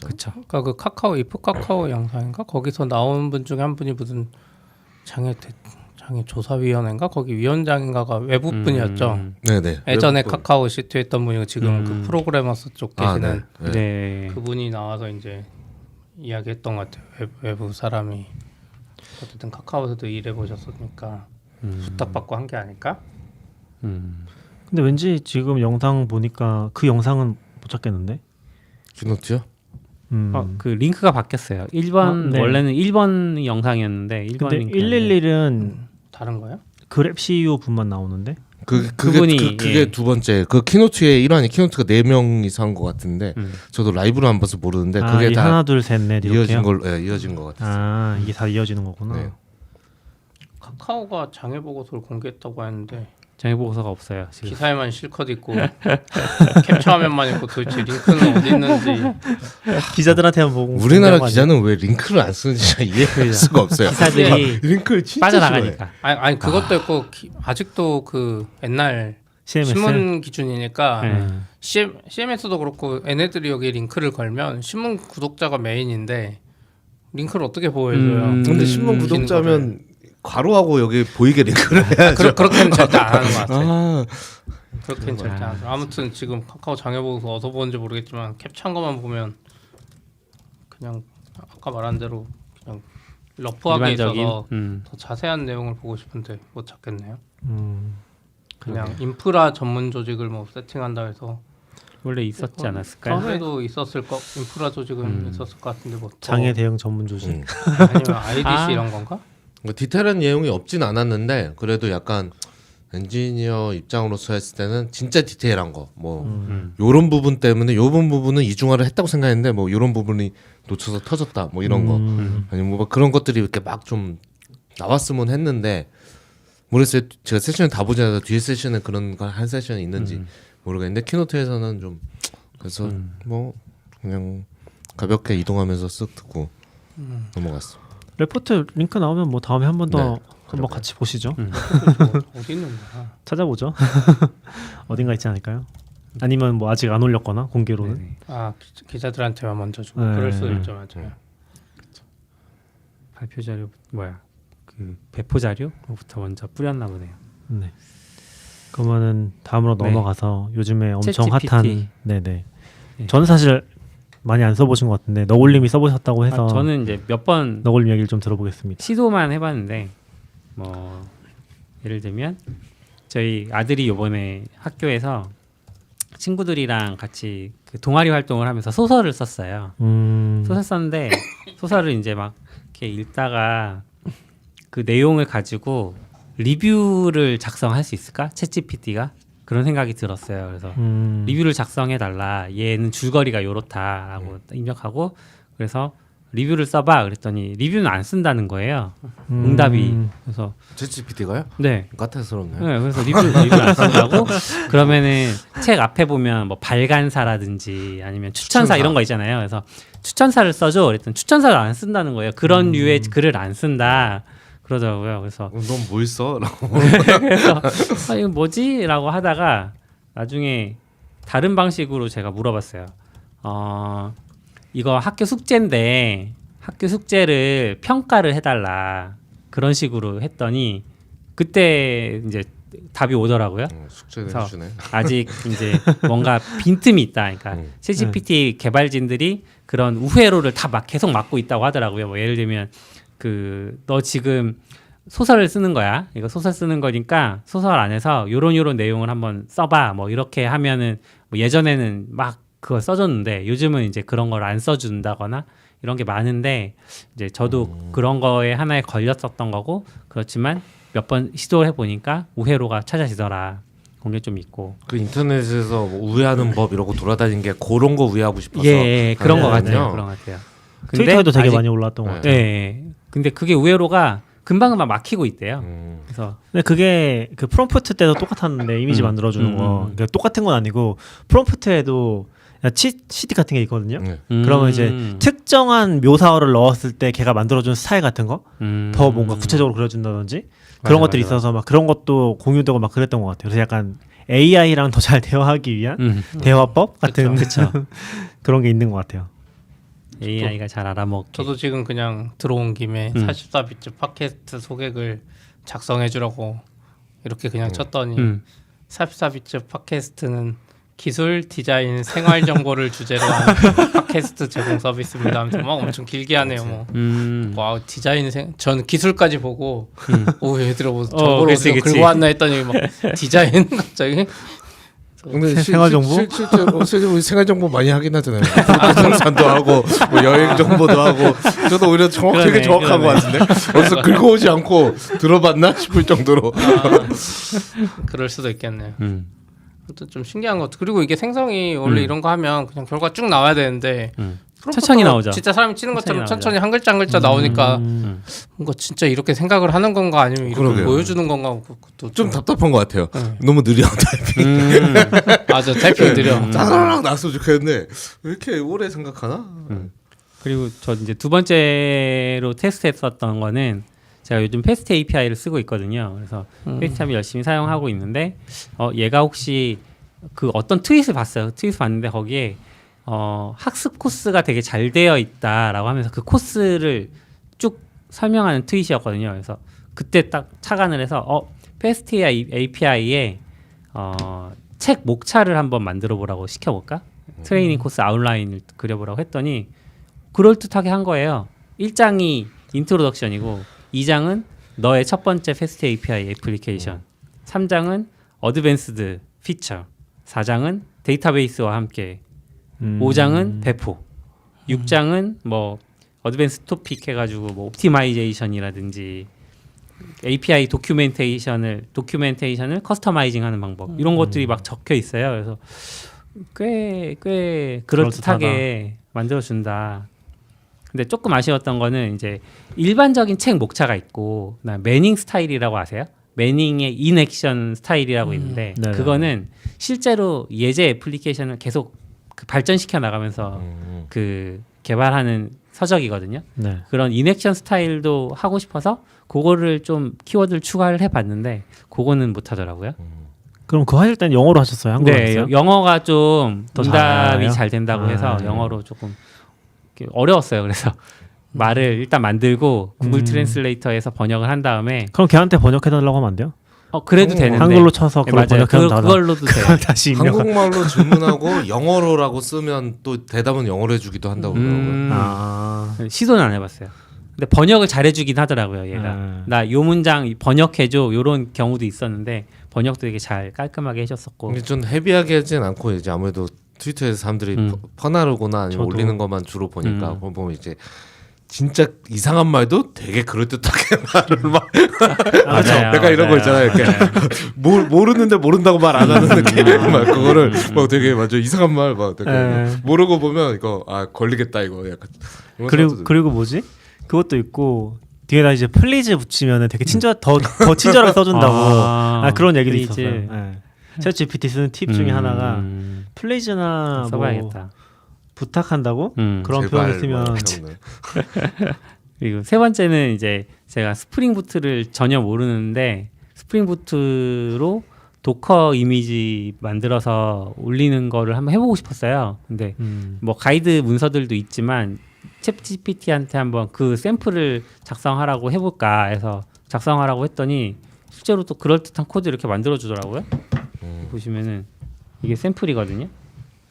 그렇죠. 그러니까 그 카카오 이프 카카오 영상인가 거기서 나온 분 중에 한 분이 무슨 장애 조사위원회인가 거기 위원장인가가 외부 분이었죠. 네네. 예전에 외국 분. 카카오 시트 했던 분이고 지금 그 프로그래머스 쪽 아, 계시는 네. 네. 그분이 나와서 이제 이야기했던 것 같아요. 외부 사람이 어쨌든 카카오에서도 일해 보셨으니까 부탁받고 한 게 아닐까? 근데 왠지 지금 영상 보니까 그 영상은 못 찾겠는데. 키노트요? 그 링크가 바뀌었어요. 1번 네. 원래는 1번 영상이었는데 1번 근데 링크 111은 다른 거요? 그랩 CEO 분만 나오는데. 그분이, 그게 예. 두 번째 그 키노트의 일환이 키노트가 4명이서 한 것 같은데 저도 라이브로 안 봐서 모르는데 아, 그게 이 다 하나 둘 셋 넷 이어진 이렇게요. 걸 이어진 것 같아요. 아 이게 다 이어지는 거구나. 네. 카카오가 장애 보고서를 공개했다고 하는데 장애 보고서가 없어요. 지금. 기사에만 실컷 있고 캡처 화면만 있고 도대체 링크는 어디 있는지 기자들한테만 보고. 우리나라 공개한 거 아니야? 기자는 왜 링크를 안 쓰는지 잘 이해할 수가 없어요. 기사들이 링크를 진짜 싫어해. 빠져나가니까. 아니 그것도 있고 아직도 그 옛날 CMS? 신문 기준이니까 네. CMS도 그렇고 얘네들이 여기 링크를 걸면 신문 구독자가 메인인데 링크를 어떻게 보여줘요? 근데 신문 기는 구독자면 괄호하고 여기 보이게 링크를 해야죠. 그렇게는 절대 안 하는 것 같아요. 아, 그렇게는 절대 안 하죠. 아무튼 지금 카카오 장애 보고서 어디서 보는지 모르겠지만 캡처한 것만 보면 그냥 아까 말한 대로 그냥 러프하게 일반적인 있어서 더 자세한 내용을 보고 싶은데 못 찾겠네요. 음. 그냥 인프라 전문 조직을 뭐 세팅한다 해서 원래 있었지 않았을까요? 처음에도 있었을 거 인프라 조직은 있었을 것 같은데 뭐 더- 장애 대응 전문 조직. 아니면 IDC 아. 이런 건가? 뭐 디테일한 내용이 없진 않았는데 그래도 약간 엔지니어 입장으로서 했을 때는 진짜 디테일한 거 뭐 요런 부분 때문에 요번 부분은 이중화를 했다고 생각했는데 뭐 요런 부분이 놓쳐서 터졌다 뭐 이런 거 아니면 뭐 그런 것들이 이렇게 막 좀 나왔으면 했는데 모르겠어요. 제가 세션을 다 보지 않아서 뒤에 세션에 그런 거 한 세션이 있는지 모르겠는데 키노트에서는 좀 그래서 뭐 그냥 가볍게 이동하면서 쓱 듣고 넘어갔어. 레포트 링크 나오면 뭐 다음에 한 번 더 네, 한번 그러게요. 같이 보시죠. 어디 있는 거야? 찾아보죠. 어딘가 있지 않을까요? 아니면 뭐 아직 안 올렸거나 공개로는. 네네. 아 기자들한테만 먼저 주고 네. 그럴 수도 있죠, 맞아요. 발표 자료 뭐야? 그 배포 자료부터 먼저 뿌렸나 보네요. 네. 그러면은 다음으로 네. 넘어가서 요즘에 엄청 챗GPT. 핫한 네네. 네. 저는 사실 많이 안 써보신 것 같은데 너굴님이 써보셨다고 해서 저는 이제 몇 번 너굴님 얘기를 좀 들어보겠습니다. 시도만 해봤는데 뭐 예를 들면 저희 아들이 요번에 학교에서 친구들이랑 같이 그 동아리 활동을 하면서 소설을 썼어요. 소설 썼는데 소설을 이제 막 이렇게 읽다가 그 내용을 가지고 리뷰를 작성할 수 있을까? 챗GPT가 그런 생각이 들었어요. 그래서 리뷰를 작성해 달라. 얘는 줄거리가 요렇다라고 입력하고 그래서 리뷰를 써봐. 그랬더니 리뷰는 안 쓴다는 거예요. 응답이. 그래서 챗GPT가요? 네. 까탈스럽네요. 네, 그래서 리뷰를 안 쓴다고 그러면은 책 앞에 보면 뭐 발간사라든지 아니면 추천사 이런 거 있잖아요. 그래서 추천사를 써줘. 그랬더니 추천사를 안 쓴다는 거예요. 그런 류의 글을 안 쓴다. 그러더라고요. 그래서 넌 뭘 써? 라고. 그래서 이거 뭐지?라고 하다가 나중에 다른 방식으로 제가 물어봤어요. 이거 학교 숙제인데 학교 숙제를 평가를 해달라 그런 식으로 했더니 그때 이제 답이 오더라고요. 숙제를 그래서 해주네. 아직 이제 뭔가 빈틈이 있다. 그러니까 챗GPT 개발진들이 그런 우회로를 다 막 계속 막고 있다고 하더라고요. 뭐 예를 들면 그 너 지금 소설을 쓰는 거야. 이거 소설 쓰는 거니까 소설 안에서 요런 내용을 한번 써봐. 뭐 이렇게 하면은 뭐 예전에는 막 그걸 써줬는데 요즘은 이제 그런 걸 안 써준다거나 이런 게 많은데 이제 저도 그런 거에 하나에 걸렸었던 거고 그렇지만 몇 번 시도를 해보니까 우회로가 찾아지더라. 그런 게 좀 있고. 그 인터넷에서 뭐 우회하는 법 이러고 돌아다닌 게 그런 거 우회하고 싶어서. 예, 그런 거 하는 같아요. 거군요. 그런 거 같아요. 트위터에도 되게 아직- 많이 올라왔던 것 네. 같아요. 예. 근데 그게 우회로가 금방금방 막히고 있대요. 그래서 근데 그게 그 프롬프트 때도 똑같았는데 이미지 만들어주는 거 그러니까 똑같은 건 아니고 프롬프트에도 치트 같은 게 있거든요. 네. 그러면 이제 특정한 묘사어를 넣었을 때 걔가 만들어준 스타일 같은 거 더 뭔가 구체적으로 그려준다든지 그런 맞아, 것들이 맞아. 있어서 막 그런 것도 공유되고 막 그랬던 것 같아요. 그래서 약간 AI랑 더 잘 대화하기 위한 대화법 같은 그런 게 있는 것 같아요. AI가 잘 알아먹게. 저도 지금 그냥 들어온 김에 44비트 팟캐스트 소개글 작성해 주라고 이렇게 그냥 쳤더니 44비트 팟캐스트는 기술, 디자인, 생활 정보를 주제로 한 팟캐스트 제공 서비스입니다. 하면서 막 엄청 길게 하네요. 뭐. 와 디자인 전 기술까지 보고 오 얘들아 뭐 정보를 그치, 어디서 그치. 긁어 왔나 했더니 막 디자인 갑자기 근데 생활 정보? 실제로 우리 생활 정보 많이 하긴 하잖아요. 부동산도 하고 뭐 여행 정보도 하고 저도 오히려 되게 정확한 것 같은데 어디서 긁어오지 않고 들어봤나 싶을 정도로. 그럴 수도 있겠네요. 그것도 좀 신기한 것 같아. 그리고 이게 생성이 원래 이런 거 하면 그냥 결과 쭉 나와야 되는데 천천히 나오죠. 진짜 사람이 치는 것처럼 천천히 천천히 한 글자 한 글자 나오니까 뭔가 진짜 이렇게 생각을 하는 건가 아니면 이렇게 그러게요. 보여주는 건가 그것도 좀 답답한 것 같아요. 너무 느려 타이핑. 맞아 타이핑 느려. 짜라락 나왔으면 좋겠는데 왜 이렇게 오래 생각하나? 그리고 저 이제 두 번째로 테스트했었던 거는 제가 요즘 패스트 API를 쓰고 있거든요. 그래서 페이스타임을 열심히 사용하고 있는데 얘가 혹시 그 어떤 트윗을 봤어요. 트윗을 봤는데 거기에 학습 코스가 되게 잘 되어 있다라고 하면서 그 코스를 쭉 설명하는 트윗이었거든요. 그래서 그때 딱 착안을 해서 패스트 API에 책 목차를 한번 만들어 보라고 시켜볼까? 트레이닝 코스 아웃라인을 그려보라고 했더니 그럴듯하게 한 거예요. 1장이 인트로덕션이고 2장은 너의 첫 번째 패스트 API 애플리케이션 3장은 어드밴스드 피처 4장은 데이터베이스와 함께 5장은 배포 6장은 뭐 어드밴스 토픽 해가지고 뭐 옵티마이제이션이라든지 API 도큐멘테이션을 커스터마이징하는 방법 이런 것들이 막 적혀 있어요. 그래서 꽤 그럴듯하게 만들어준다. 근데 조금 아쉬웠던 거는 이제 일반적인 책 목차가 있고 매닝 스타일이라고 아세요? 매닝의 인액션 스타일이라고 있는데 네네. 그거는 실제로 예제 애플리케이션을 계속 그 발전시켜 나가면서 그 개발하는 서적이거든요. 네. 그런 인액션 스타일도 하고 싶어서 그거를 좀 키워드를 추가를 해봤는데 그거는 못하더라고요. 그럼 그거 하실 때는 영어로 하셨어요? 한국어로 네, 하셨어요? 영어가 좀 더 응답이 잘해요? 잘 된다고 해서 네. 영어로 조금 이렇게 어려웠어요. 그래서 말을 일단 만들고 구글 트랜슬레이터에서 번역을 한 다음에 그럼 걔한테 번역해달라고 하면 안 돼요? 그래도 되는데 한글로 쳐서 네, 그걸 맞아요. 번역하면 그걸로도 돼요. 그걸 다시 입력. 한국말로 질문하고 영어로라고 쓰면 또 대답은 영어로 해주기도 한다고 그러더라고요. 아. 시도는 안 해봤어요. 근데 번역을 잘해주긴 하더라고요. 얘가 나 요 문장 번역해줘 요런 경우도 있었는데 번역도 되게 잘 깔끔하게 해줬었고. 근데 좀 헤비하게 하진 않고 이제 아무래도 트위터에서 사람들이 퍼나르거나 아니면 저도. 올리는 것만 주로 보니까 그거 보면 이제 진짜 이상한 말도 되게 그럴듯하게 말을 막 맞아요. 약간 이런 거 있잖아요. 이렇게 모르는데 모른다고 말 안 하는 느낌. 막 그거를 막 되게 맞아 이상한 말 막 되게 모르고 보면 이거 걸리겠다 이거 약간. 이런 생각도 그리고 뭐지? 그것도 있고 뒤에다 이제 플리즈 붙이면은 되게 더 친절하게 써준다고 그런 얘기도 플리즈. 있었어요. 네. 챗 GPT 쓰는 팁 중에 하나가 플리즈나 뭐 써봐야겠다. 부탁한다고 그런 제발 표현을 뭐 쓰면 이런 거는. 그리고 세 번째는 이제 제가 스프링 부트를 전혀 모르는데 스프링 부트로 도커 이미지 만들어서 올리는 거를 한번 해보고 싶었어요. 근데 뭐 가이드 문서들도 있지만 챗 GPT한테 한번 그 샘플을 작성하라고 해볼까 해서 작성하라고 했더니 실제로 또 그럴듯한 코드 이렇게 만들어주더라고요. 보시면은 이게 샘플이거든요.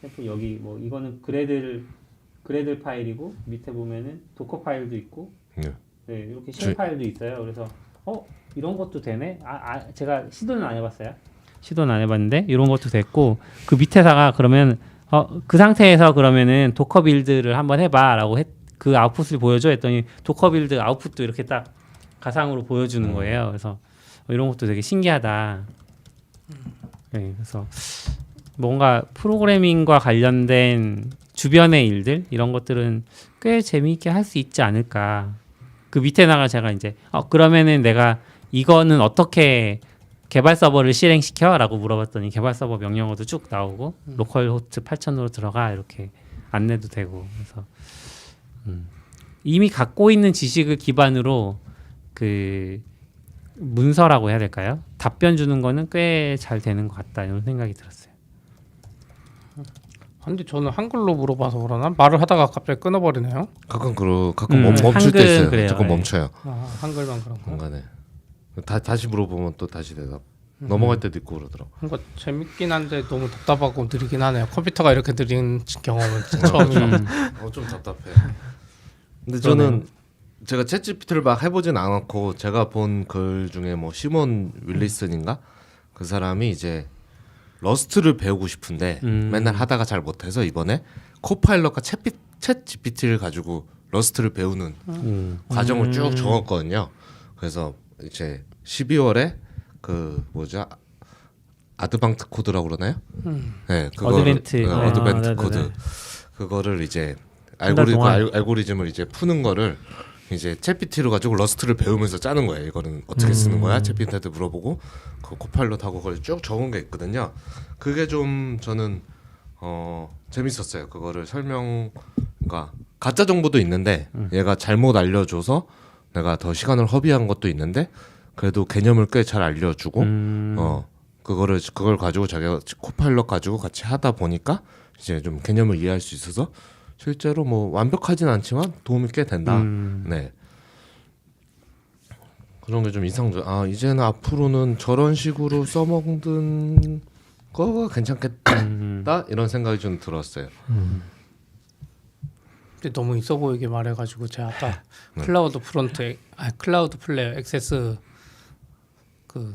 샘플 여기 뭐 이거는 그래들 파일이고 밑에 보면은 도커 파일도 있고 네. 네, 이렇게 쉘 파일도 있어요. 그래서 이런 것도 되네. 제가 시도는 안 해봤어요. 시도는 안 해봤는데 이런 것도 됐고 그 밑에다가 그러면 그 상태에서 그러면은 도커 빌드를 한번 해봐라고 그 아웃풋을 보여줘 했더니 도커 빌드 아웃풋도 이렇게 딱 가상으로 보여주는 거예요. 그래서 이런 것도 되게 신기하다. 네, 그래서 뭔가 프로그래밍과 관련된 주변의 일들 이런 것들은 꽤 재미있게 할 수 있지 않을까. 그 밑에다가 제가 이제 그러면은 내가 이거는 어떻게 개발 서버를 실행시켜라고 물어봤더니 개발 서버 명령어도 쭉 나오고 로컬 호스트 8000으로 들어가 이렇게 안내도 되고 그래서 이미 갖고 있는 지식을 기반으로 그 문서라고 해야 될까요? 답변 주는 거는 꽤 잘 되는 것 같다 이런 생각이 들었어요. 근데 저는 한글로 물어봐서 그러나 말을 하다가 갑자기 끊어버리네요. 가끔 멈출 때 한글은 있어요. 그래요. 조금 네. 멈춰요. 한글만 그런 거. 중간에 다시 물어보면 또 다시 대답. 넘어갈 때도 있고 그러더라고. 뭔가 재밌긴 한데 너무 답답하고 느리긴 하네요. 컴퓨터가 이렇게 느린 경험은 처음이에요. 좀 답답해. 근데 저는 제가 챗GPT를 막 해보진 않았고 제가 본 글 중에 뭐 시몬 윌리슨인가 그 사람이 이제 러스트를 배우고 싶은데 맨날 하다가 잘 못해서 이번에 코파일럿과 챗GPT를 가지고 러스트를 배우는 과정을 쭉 적었거든요. 그래서 이제 12월에 그 뭐죠? 아드방트 코드라고 그러나요? 네, 어드밴트. 어드밴트 코드. 그거를 이제 알고리즘을 이제 푸는 거를 이제 챗GPT로 가지고 러스트를 배우면서 짜는 거예요. 이거는 어떻게 쓰는 거야? 챗GPT한테 물어보고 그 코파일럿하고 그걸 쭉 적은 게 있거든요. 그게 좀 저는 재밌었어요. 그거를 그러니까 가짜 정보도 있는데 얘가 잘못 알려줘서 내가 더 시간을 허비한 것도 있는데 그래도 개념을 꽤 잘 알려주고 그걸 가지고 자기가 코파일럿 가지고 같이 하다 보니까 이제 좀 개념을 이해할 수 있어서 실제로 뭐 완벽하진 않지만 도움이 꽤 된다. 네. 그런 게 좀 인상적. 이제는 앞으로는 저런 식으로 써먹는 거가 괜찮겠다 이런 생각이 좀 들었어요. 근데 너무 있어 보이게 말해가지고 제가 아까 클라우드 클라우드 플레이어 액세스 그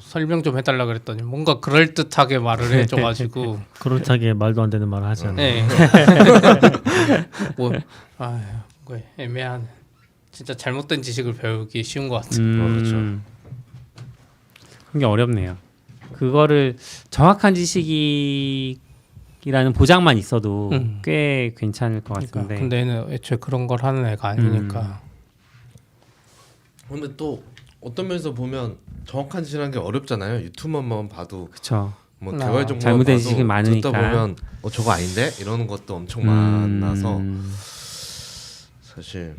설명 좀 해달라 그랬더니 뭔가 그럴 듯하게 말을 해줘가지고 그렇다게 말도 안 되는 말을 하지 않아요. 네. 뭐 애매한 진짜 잘못된 지식을 배우기 쉬운 것 같아요. 그렇죠. 그게 어렵네요. 그거를 정확한 지식이라는 보장만 있어도 꽤 괜찮을 것 같은데. 그러니까, 근데 얘는 애초에 그런 걸 하는 애가 아니니까. 근데 또 어떤 면에서 보면 정확한 지식이라는 게 어렵잖아요. 유튜브만 봐도 그렇죠. 뭐 개발 정보만 잘못된 봐도 지식이 많으니까. 듣다 보면 저거 아닌데 이러는 것도 엄청 많아서 사실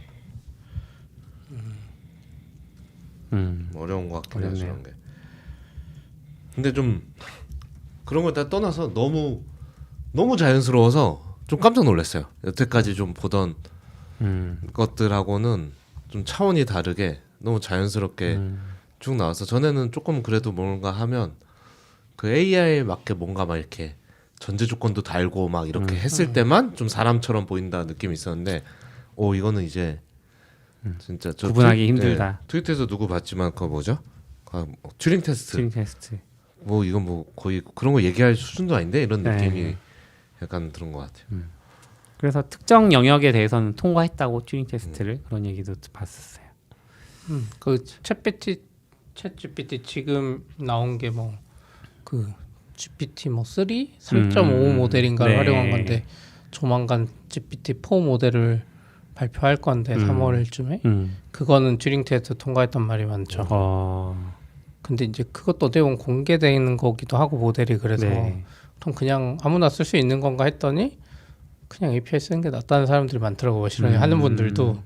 어려운 것 같긴 해요. 어렵네요. 저런 게. 근데 좀 그런 걸 다 떠나서 너무 자연스러워서 좀 깜짝 놀랐어요. 여태까지 좀 보던 것들하고는 좀 차원이 다르게 너무 자연스럽게 쭉 나와서 전에는 조금 그래도 뭔가 하면 그 AI에 맞게 뭔가 막 이렇게 전제 조건도 달고 막 이렇게 했을 때만 좀 사람처럼 보인다 느낌이 있었는데 이거는 이제 진짜 저 구분하기 힘들다. 트위터에서 누구 봤지만 그거 뭐죠? 튜링 테스트. 튜링 테스트. 뭐 이건 뭐 거의 그런 거 얘기할 수준도 아닌데 이런 네. 느낌이 약간 들은 것 같아요. 그래서 특정 영역에 대해서는 통과했다고 튜링 테스트를 그런 얘기도 봤었어요. 그 챗GPT 지금 나온 게 뭐 그 GPT 뭐 3, 3.5 모델인가를 네. 활용한 건데 조만간 GPT-4 모델을 발표할 건데 3월쯤에 그거는 튜링 테스트 통과했단 말이 많죠. 근데 이제 그것도 어떻게 보면 공개되는 거기도 하고 모델이 그래서 네. 그럼 그냥 아무나 쓸 수 있는 건가 했더니 그냥 API 쓰는 게 낫다는 사람들이 많더라고요. 실은 하는 분들도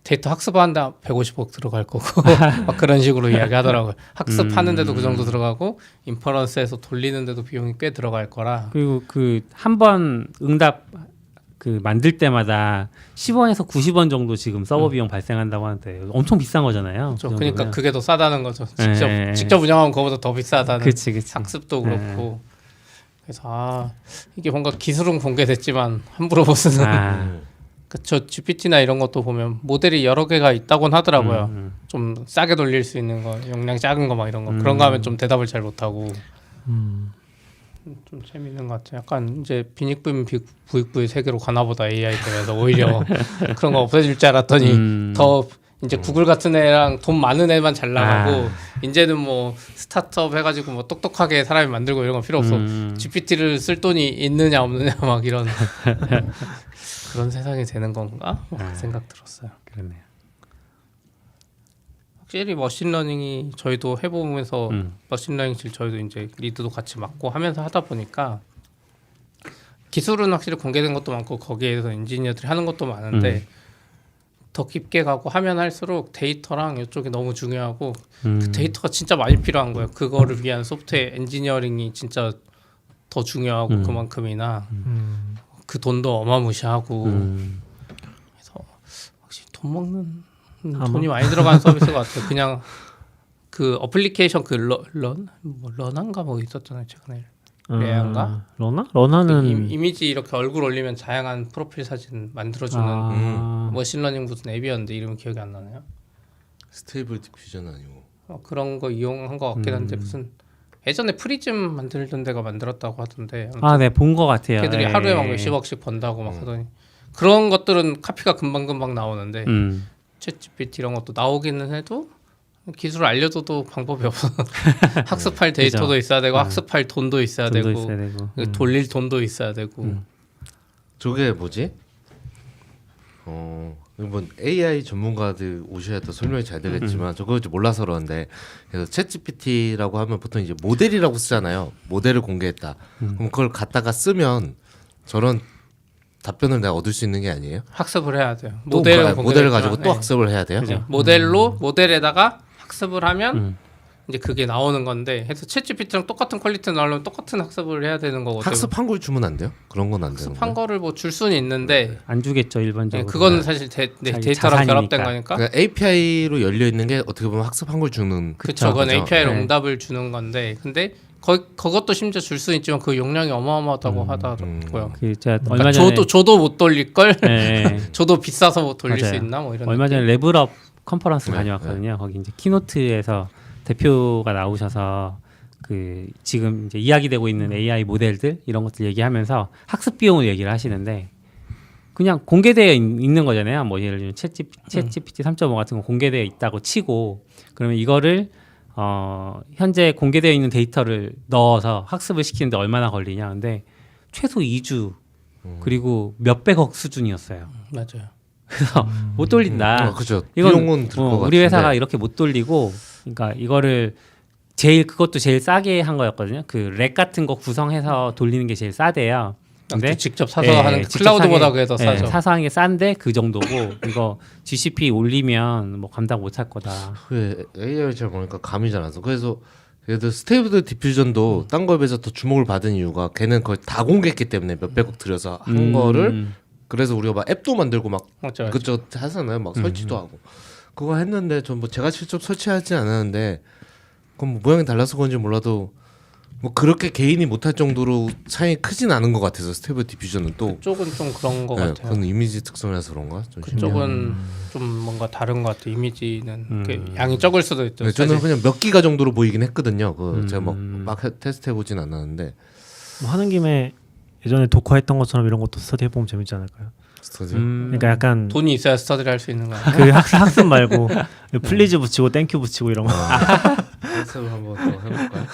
데이터 학습하는데 150억 들어갈 거고 막 그런 식으로 이야기하더라고요. 학습하는데도 그 정도 들어가고 인퍼런스에서 돌리는데도 비용이 꽤 들어갈 거라. 그리고 그 한 번 응답 그 만들 때마다 10원에서 90원 정도 지금 서버 비용 발생한다고 하는데 엄청 비싼 거잖아요. 그렇죠. 그러니까 그게 더 싸다는 거죠. 직접 네. 직접 운영하면 그거보다 더 비싸다는. 그치. 학습도 그렇고. 그래서 이게 뭔가 기술은 공개됐지만 함부로 못 쓰는. 저 GPT나 이런 것도 보면 모델이 여러 개가 있다곤 하더라고요. 좀 싸게 돌릴 수 있는 거, 용량 작은 거 막 이런 거. 그런 거 하면 좀 대답을 잘 못하고. 좀 재밌는 것 같아요. 약간 이제 빈익빈 부익부의 세계로 가나보다 AI 때문에 오히려 그런 거 없어질 줄 알았더니 더 이제 구글 같은 애랑 돈 많은 애만 잘 나가고 이제는 뭐 스타트업 해가지고 뭐 똑똑하게 사람이 만들고 이런 거 필요 없어. GPT를 쓸 돈이 있느냐 없느냐 막 이런 그런 세상이 되는 건가? 그 생각 들었어요. 그렇네요. 확실히 머신러닝이 저희도 해보면서 머신러닝실 저희도 이제 리드도 같이 맡고 하면서 하다 보니까 기술은 확실히 공개된 것도 많고 거기에서 엔지니어들이 하는 것도 많은데 더 깊게 가고 하면 할수록 데이터랑 이쪽이 너무 중요하고 그 데이터가 진짜 많이 필요한 거예요. 그거를 위한 소프트웨어 엔지니어링이 진짜 더 중요하고 그만큼이나 그 돈도 어마무시하고 그래서 확실히 돈 먹는 돈이 많이 들어가는 서비스 같아요. 그냥 그 어플리케이션 그 런한가 뭐 있었잖아요 최근에. 레아인가? 러나는 이미지 이렇게 얼굴 올리면 다양한 프로필 사진 만들어주는 머신러닝 무슨 앱이었는데 이름이 기억이 안 나네요. 스테이블 디퓨전 아니고 그런 거 이용한 것 같긴 한데 무슨 예전에 프리즘 만들던 데가 만들었다고 하던데 네, 본 것 같아요. 걔들이 네. 하루에 막 몇십억씩 번다고 막 하더니 그런 것들은 카피가 금방금방 나오는데 챗GPT 이런 것도 나오기는 해도 기술을 알려줘도 방법이 없어. 학습할 데이터도 그죠. 있어야 되고 학습할 돈도 있어야 돈도 되고 있어야 되고. 돌릴 돈도 있어야 되고 저게 뭐지? 이번 AI 전문가들 오셔야 더 설명이 잘 되겠지만 저거 이제 몰라서 그러는데 그래서 챗GPT라고 하면 보통 이제 모델이라고 쓰잖아요. 모델을 공개했다. 그럼 그걸 갖다가 쓰면 저런 답변을 내가 얻을 수 있는 게 아니에요? 학습을 해야 돼요. 또 모델을 가지고 또 학습을 해야 돼요? 네. 모델에다가 학습을 하면 이제 그게 나오는 건데 해서 챗GPT랑 똑같은 퀄리티 나오려면 똑같은 학습을 해야 되는 거거든요. 학습한 걸 주면 안 돼요? 그런 건 안 되는 학습한 거예요? 거를 뭐 줄 수는 있는데 안 주겠죠 일반적으로. 그거는 사실 데이터랑 자산이니까. 결합된 거니까. 그러니까 API로 열려 있는 게 어떻게 보면 학습한 걸 주는 그렇죠. 그건 거죠. API로 네. 응답을 주는 건데 근데 그것도 심지어 줄 수는 있지만 그 용량이 어마어마하다고 하더라고요. 그 제가 그러니까 얼마 전에 저도 못 돌릴 걸. 네. 저도 비싸서 못 돌릴 맞아요. 수 있나 뭐 이런. 얼마 전에 레벨업 컨퍼런스 네, 다녀왔거든요. 거기 이제 키노트에서 대표가 나오셔서 그 지금 이제 이야기되고 있는 AI 모델들 이런 것들 얘기하면서 학습 비용을 얘기를 하시는데 그냥 공개되어 있는 거잖아요. 뭐 예를 들면 챗GPT 3.5 같은 거 공개되어 있다고 치고 그러면 이거를 현재 공개되어 있는 데이터를 넣어서 학습을 시키는데 얼마나 걸리냐. 근데 최소 2주 그리고 몇백억 수준이었어요. 맞아요. 그래서 못 돌린다. 그렇죠. 이건 비용은 들 것 우리 회사가 같은데. 이렇게 못 돌리고, 그러니까 이거를 그것도 제일 싸게 한 거였거든요. 그 렉 같은 거 구성해서 돌리는 게 제일 싸대요. 근데 직접 사서 하는 직접 클라우드보다 사게, 그게 더 싸죠. 사서 하는 게 싼데 그 정도고 이거 GCP 올리면 뭐 감당 못 할 거다. 그 AI를 잘 모르니까 감이 잘 안 서. 그래서 스테이블 디퓨전도 딴 거에 비해서 더 주목을 받은 이유가 걔는 거의 다 공개했기 때문에 몇백억 들여서 한 거를 그래서 우리가 막 앱도 만들고 막 맞죠. 그것저것 하잖아요. 막 설치도 하고 그거 했는데 전 뭐 제가 직접 설치하지 않았는데 그건 뭐 모양이 달라서 그런지 몰라도 뭐 그렇게 개인이 못할 정도로 차이 크진 않은 것 같아서 스테이블 디퓨전은 또 그쪽은 좀 그런 것 네, 같아요. 그건 이미지 특성이라서 그런가? 좀 그쪽은 좀 뭔가 다른 것 같아요. 이미지는 그 양이 적을 수도 있죠. 네, 저는 그냥 몇 기가 정도로 보이긴 했거든요. 그 제가 막 테스트 해보진 않았는데 뭐 하는 김에 예전에 독화 했던 것처럼 이런 것도 스터디 해보면 재밌지 않을까요? 스터디. 그러니까 약간 돈이 있어야 스터디를 할 수 있는 거야. 그 학습 말고 플리즈 붙이고 땡큐 붙이고 이런 거. 테스트를 한번 또 해볼까요?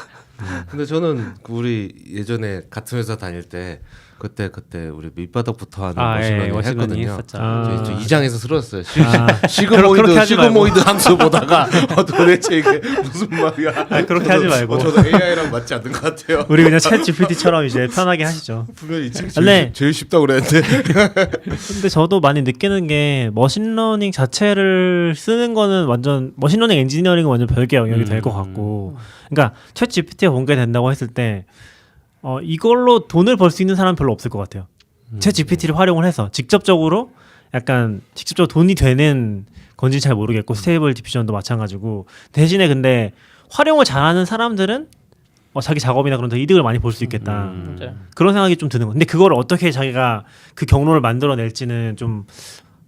근데 저는 우리 예전에 같은 회사 다닐 때 그때 우리 밑바닥부터 하는 예, 머신러닝 했거든요. 했었죠. 저 2장에서 들었어요. 그렇게 시그모이드 하지 말고. 시그모이드 함수 보다가 도대체 이게 무슨 말이야? 그렇게 하지 말고. 저도 AI랑 맞지 않는 것 같아요. 우리 그냥 챗 GPT처럼 이제 편하게 하시죠. 분명히 이책 원래- 제일 쉽다고 그랬는데 근데 저도 많이 느끼는 게 머신러닝 자체를 쓰는 거는 완전 머신러닝 엔지니어링은 완전 별개 영역이 될 것 같고, 그러니까 챗 GPT가 공개된다고 했을 때 이걸로 돈을 벌 수 있는 사람은 별로 없을 것 같아요. 챗 GPT를 활용을 해서 직접적으로 돈이 되는 건지는 잘 모르겠고 스테이블 디퓨전도 마찬가지고, 대신에 근데 활용을 잘하는 사람들은 자기 작업이나 그런 데 이득을 많이 볼 수 있겠다. 맞아요. 그런 생각이 좀 드는 거. 근데 그걸 어떻게 자기가 그 경로를 만들어낼지는 좀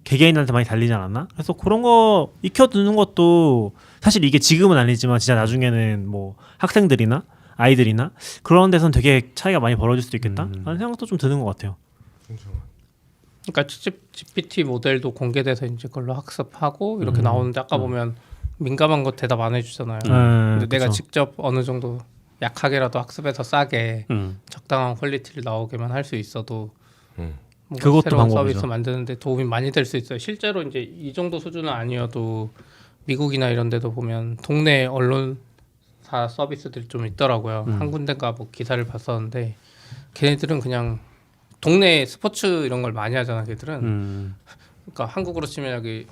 개개인한테 많이 달리지 않았나? 그래서 그런 거 익혀두는 것도 사실 이게 지금은 아니지만 진짜 나중에는 뭐 학생들이나 아이들이나 그런 데선 되게 차이가 많이 벌어질 수도 있겠다 라는 생각도 좀 드는 것 같아요. 그러니까 GPT 모델도 공개돼서 이제 그걸로 학습하고 이렇게 나오는데 아까 보면 민감한 거 대답 안 해주잖아요. 근데 내가 그쵸. 직접 어느 정도 약하게라도 학습해서 싸게 적당한 퀄리티를 나오게만 할 수 있어도 뭔가 그것도 새로운 방법이죠. 서비스 만드는데 도움이 많이 될 수 있어요. 실제로 이제 이 정도 수준은 아니어도 미국이나 이런 데도 보면 동네 언론사 서비스들이 좀 있더라고요. 한 군데가 뭐 기사를 봤었는데 걔네들은 그냥 동네 스포츠 이런 걸 많이 하잖아. 걔들은 그러니까 한국으로 치면 여기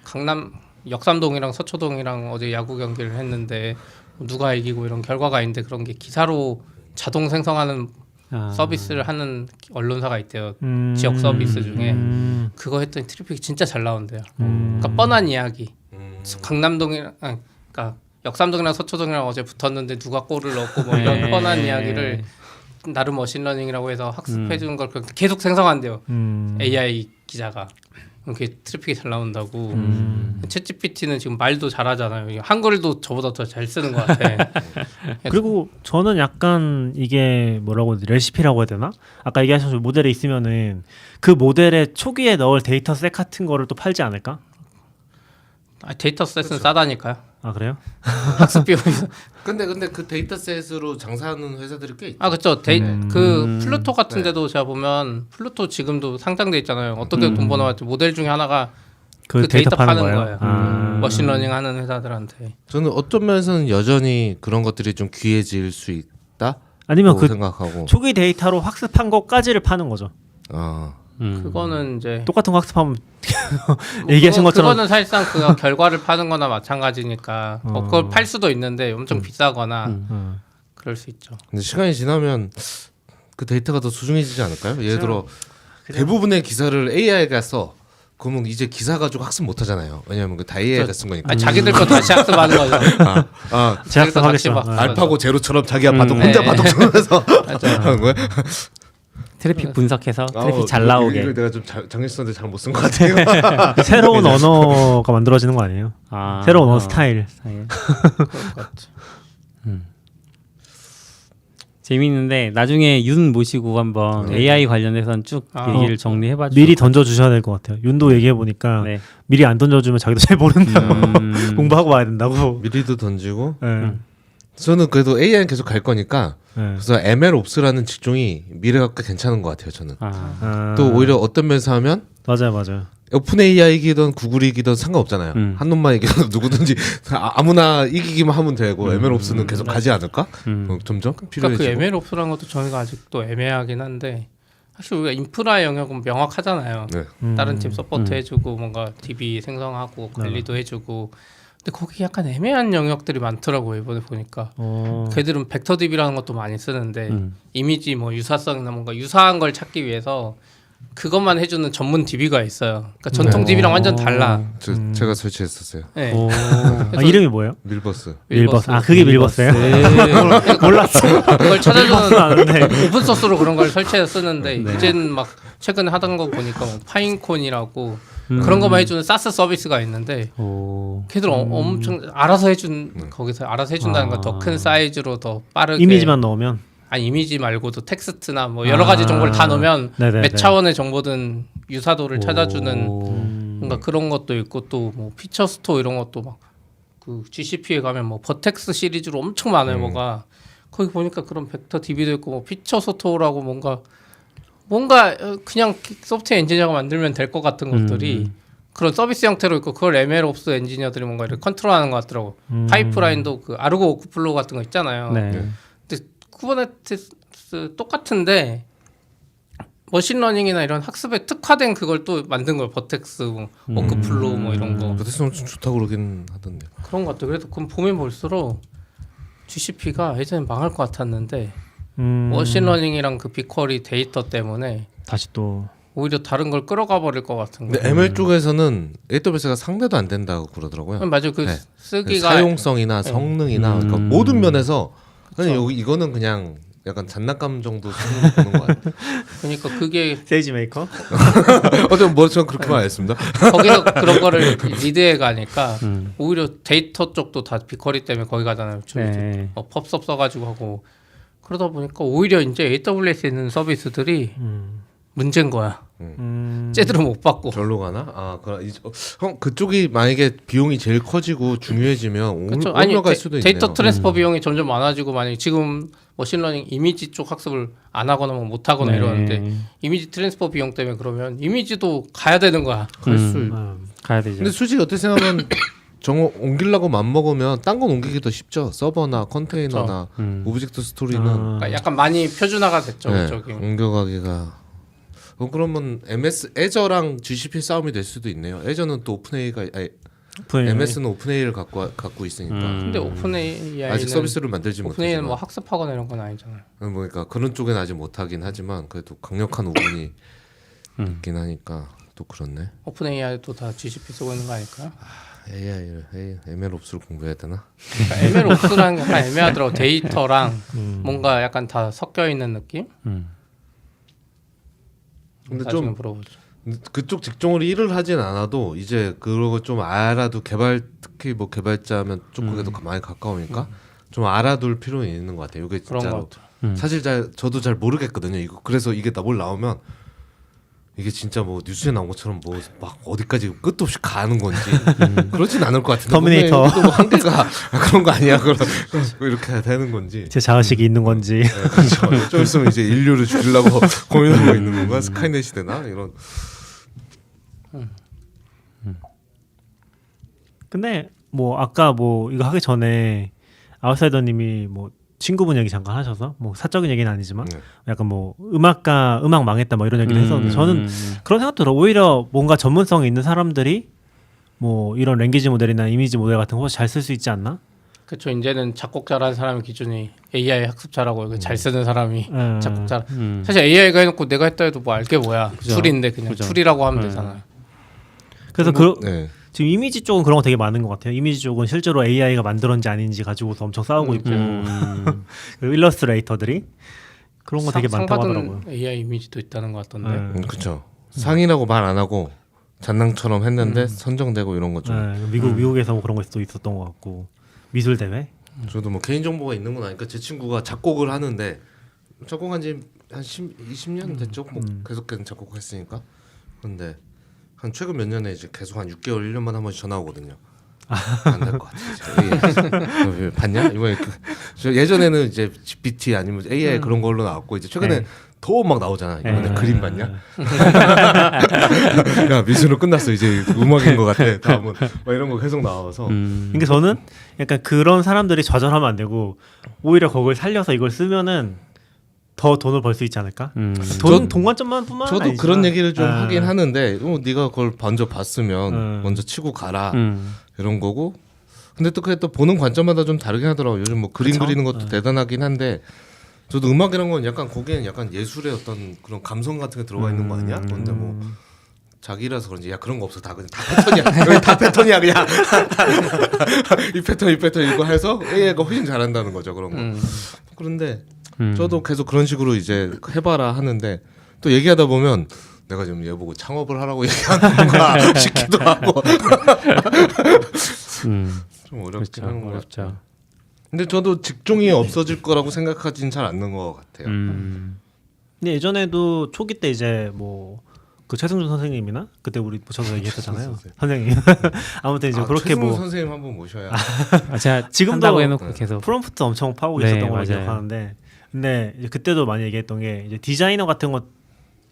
강남 역삼동이랑 서초동이랑 어제 야구 경기를 했는데 누가 이기고 이런 결과가 있는데 그런 게 기사로 자동 생성하는 서비스를 하는 언론사가 있대요. 지역 서비스 중에 그거 했더니 트래픽이 진짜 잘 나온대요. 그러니까 뻔한 이야기. 강남동이랑 그러니까 역삼동이랑 서초동이랑 어제 붙었는데 누가 골을 넣었고 뭐 이런 뻔한 이야기를 나름 머신러닝이라고 해서 학습해 주는 걸 계속 생성한대요. AI 기자가. 그게 트래픽이 잘 나온다고. 챗GPT는 지금 말도 잘하잖아요. 한글도 저보다 더 잘 쓰는 것 같아. 그리고 저는 약간 이게 뭐라고 레시피라고 해야 되나? 아까 얘기하신 모델에 있으면은 그 모델에 초기에 넣을 데이터셋 같은 거를 또 팔지 않을까? 데이터셋은 싸다니까요. 아 그래요? 학습 비용이. 근데 그 데이터셋으로 장사하는 회사들이 꽤 있죠. 그렇죠. 그 플루토 같은 데도 제가 보면 플루토 지금도 상장돼 있잖아요. 어떻게 돈 버는 모델 중에 하나가 그 데이터 파는 거예요. 머신러닝 하는 회사들한테. 저는 어떤 면에서는 여전히 그런 것들이 좀 귀해질 수 있다. 아니면 그 생각하고 초기 데이터로 학습한 것까지를 파는 거죠. 그거는 이제 똑같은 거 학습하면 얘기하신 것처럼 그거는 사실상 그 결과를 파는 거나 마찬가지니까 그걸 팔 수도 있는데 엄청 비싸거나 그럴 수 있죠. 근데 시간이 지나면 그 데이터가 더 소중해지지 않을까요? 예를 들어 대부분의 기사를 AI가 써. 그러면 이제 기사 가지고 학습 못 하잖아요. 왜냐하면 그 다 AI가 쓴 거니까. 자기들 거 다시 학습하는 거죠. 제학습하겠어. 알파고 제로처럼 자기가 바둑 혼자 바둑 쳐면서 하는 거야? 트래픽 분석해서 트래픽 잘 나오게. 이걸 내가 좀 장례식한테 잘 못 쓴 것 같아요. 새로운 언어가 만들어지는 거 아니에요? 새로운 언어 스타일. 그럴 것 같아. 재미있는데 나중에 윤 모시고 한번 AI 관련해서는 쭉 얘기를 정리해봐 주세요. 미리 던져주셔야 될 것 같아요. 윤도 얘기해 보니까 네. 미리 안 던져주면 자기도 잘 모른다고 공부하고 와야 된다고. 미리도 던지고. 네. 저는 그래도 AI는 계속 갈 거니까. 네. 그래서 MLOps라는 직종이 미래가 꽤 괜찮은 것 같아요. 저는. 또 오히려 어떤 면에서 하면 맞아요. 오픈 AI이든 구글이든 상관없잖아요. 한 놈만 이기든 누구든지 아무나 이기기만 하면 되고 MLOps는 계속 가지 않을까? 점점 그러니까 필요해지고. 그 MLOps라는 것도 저희가 아직도 애매하긴 한데 사실 우리가 인프라 영역은 명확하잖아요. 네. 다른 팀 서포트 해주고 뭔가 DB 생성하고 관리도 해주고 근데 거기 약간 애매한 영역들이 많더라고요. 이번에 보니까 걔들은 벡터 DB라는 것도 많이 쓰는데 이미지 뭐 유사성이나 뭔가 유사한 걸 찾기 위해서 그것만 해주는 전문 DB가 있어요. 그러니까 전통 DB랑 완전 달라. 제가 설치했었어요. 네. 오. 이름이 뭐예요? 밀버스. 밀버스. 아 그게 밀버스예요? 몰랐어. 그걸 찾아주는 아는데. 오픈 소스로 그런 걸 설치해서 쓰는데 이제는 막 최근에 하던 거 보니까 뭐 파인콘이라고 그런 것만 해주는 사스 서비스가 있는데 오. 걔들 엄청 알아서 해준 거기서 알아서 해준다는 건 더 큰 사이즈로 더 빠르게 이미지만 넣으면. 아니 이미지 말고도 텍스트나 뭐 여러 가지 정보를 다 넣으면 네네네. 몇 차원의 정보든 유사도를 찾아주는 오. 뭔가 그런 것도 있고 또 뭐 피처 스토어 이런 것도 막 그 GCP에 가면 뭐 버텍스 시리즈로 엄청 많아요. 뭐가 거기 보니까 그런 벡터 DB도 있고 뭐 피처 스토어라고 뭔가 그냥 소프트웨어 엔지니어가 만들면 될 것 같은 것들이 그런 서비스 형태로 있고 그걸 MLOps 엔지니어들이 뭔가 이렇게 컨트롤하는 것 같더라고. 파이프라인도 그 아르고 워크플로우 같은 거 있잖아요. 네. 근데 쿠버네티스 똑같은데 머신러닝이나 이런 학습에 특화된 그걸 또 만든 거예요. 버텍스, 뭐 워크플로우 뭐 이런 거 버텍스 엄청 좋다고 그러긴 하던데. 그런 것 같아요. 그래도 그럼 보면 볼수록 GCP가 예전에 망할 것 같았는데 머신러닝이랑 그 빅쿼리 데이터 때문에 다시 또 오히려 다른 걸 끌어가 버릴 것 같은 거. 근데 ML 쪽에서는 AWS가 상대도 안 된다고 그러더라고요. 맞아요. 그 네. 쓰기가 사용성이나 성능이나 그러니까 모든 면에서 그냥 여기 이거는 그냥 약간 장난감 정도 수준으로 보는 것 같아요. 그러니까 그게 세이지 메이커? 어쨌든 뭐 저는 그렇게 말했습니다. 거기서 그런 거를 리드해 가니까 오히려 데이터 쪽도 다 빅쿼리 때문에 거기 가잖아요. 네. 펍섭 써가지고 하고 그러다 보니까 오히려 이제 AWS에 있는 서비스들이 문제인 거야. 제대로 못 받고. 절로 가나? 아, 형 그쪽이 만약에 비용이 제일 커지고 중요해지면 그렇죠. 아니 올라갈 수도 있네요. 데이터 트랜스퍼 비용이 점점 많아지고 만약 지금 머신러닝 이미지 쪽 학습을 안 하거나 뭐 못 하거나 네. 이러는데 이미지 트랜스퍼 비용 때문에 그러면 이미지도 가야 되는 거야. 가야 되죠. 근데 솔직히 어떻게 생각하면 정어 옮기려고 맘먹으면 딴 건 옮기기 더 쉽죠. 서버나 컨테이너나 오브젝트 스토리는 그러니까 약간 많이 표준화가 됐죠. 네, 저기. 옮겨가기가. 그러면 MS 애저랑 GCP 싸움이 될 수도 있네요. 애저는 또 오픈AI가 MS는 오픈AI를 갖고 있으니까. 근데 오픈AI는 아직 서비스를 만들지 오픈AI는 못하지만. 뭐 학습하거나 이런 건 아니잖아요. 그러니까 그런 쪽은 아직 못하긴 하지만 그래도 강력한 오븐이 있긴 하니까 또 그렇네. 오픈AI도 다 GCP 쓰고 있는 거 아닐까요? MLOps를 공부해야 되나? 그러니까 MLOps랑 약간 애매하더라고. 데이터랑 뭔가 약간 다 섞여 있는 느낌? 근데 나중에 좀 물어보죠. 그쪽 직종으로 일을 하진 않아도 이제 그런 거 좀 알아도 특히 뭐 개발자면 쪽에도 많이 가까우니까 좀 알아둘 필요는 있는 것 같아요. 이게 그런 진짜로 것 같아요. 사실 저도 잘 모르겠거든요. 이거 그래서 이게 뭘 나오면 이게 진짜 뭐 뉴스에 나온 것처럼 뭐 막 어디까지 끝도 없이 가는 건지 그렇진 않을 것 같은데. 터미네이터. 뭐 한계가 그런 거 아니야? 그럼 이렇게 되는 건지. 제 자의식이 있는 건지. 그렇죠. 좀 있으면 이제 인류를 죽이려고 고민하고 있는 건가? 스카이넷이 되나? 이런. 근데 뭐 아까 뭐 이거 하기 전에 아웃사이더님이 뭐 친구분 얘기 잠깐 하셔서 뭐 사적인 얘기는 아니지만 약간 뭐 음악 망했다 뭐 이런 얘기를 했었는데 저는 그런 생각도 들어요. 오히려 뭔가 전문성이 있는 사람들이 뭐 이런 랭귀지 모델이나 이미지 모델 같은 거 잘 쓸 수 있지 않나? 그렇죠. 이제는 작곡 잘하는 사람의 기준이 AI 학습 잘하고 잘 쓰는 사람이 작곡 잘. 사실 AI가 해놓고 내가 했다 해도 뭐 알게 뭐야. 그죠. 툴인데 그냥 그죠. 툴이라고 하면 되잖아요. 그래서 네. 지금 이미지 쪽은 그런 거 되게 많은 것 같아요. 이미지 쪽은 실제로 AI가 만들었는지 아닌지 가지고서 엄청 싸우고 있고 그리고 일러스트레이터들이 그런 거 되게 많다고 하더라고요. AI 이미지도 있다는 것 같던데. 그렇죠. 상이라고 말 안 하고 잔낭처럼 했는데 선정되고 이런 거 좀. 미국에서 뭐 그런 거 있었던 것 같고 미술 대회. 저도 뭐 개인 정보가 있는 건 아니까 제 친구가 작곡을 하는데 작곡한 지 한 20년 됐죠. 뭐 계속 작곡을 했으니까. 근데 한 최근 몇 년에 이제 계속 한 6개월 1년만 한 번씩 전화 오거든요. 안 될 것 같아. 봤냐? 이번에 예전에는 이제 GPT 아니면 AI 그런 걸로 나왔고 이제 최근에 더 막 나오잖아. 이번에 그림 봤냐? 야 미술은 끝났어. 이제 음악인 것 같아. 다음은 막 이런 거 계속 나와서. 그러니까 저는 약간 그런 사람들이 좌절하면 안 되고 오히려 그걸 살려서 이걸 쓰면은 더 돈을 벌 수 있지 않을까? 돈은 돈 관점만뿐만 저도 아니지만. 그런 얘기를 좀 하긴 하는데 네가 그걸 먼저 봤으면 먼저 치고 가라 이런 거고. 근데 또 그게 또 보는 관점마다 좀 다르긴 하더라고. 요즘 뭐 그림 그쵸? 그리는 것도 대단하긴 한데 저도 음악이란 건 약간 거기에는 약간 예술의 어떤 그런 감성 같은 게 들어가 있는 거 아니야? 근데 뭐 자기라서 그런지 야 그런 거 없어 다 그냥 다 패턴이야 여기 다 패턴이야 그냥 이 패턴 이거 해서 AI가 훨씬 잘한다는 거죠 그런 거. 그런데 저도 계속 그런 식으로 이제 해봐라 하는데 또 얘기하다 보면 내가 지금 얘 보고 창업을 하라고 얘기하는 건가 싶기도 하고 좀 어렵긴 한것 같아요. 근데 저도 직종이 없어질 거라고 생각하진 잘 않는 것 같아요. 근데 예전에도 초기 때 이제 뭐 그 최승준 선생님이나 그때 우리 모셔서 얘기했었잖아요. 선생님. 아무튼 이제 그렇게 최승훈 뭐 선생님 한번 모셔야. 제가 지금도 한다고 해놓고 계속 프롬프트 엄청 파고 네, 있었던 걸로 맞아요. 기억하는데, 근데 이제 그때도 많이 얘기했던 게 이제 디자이너 같은 거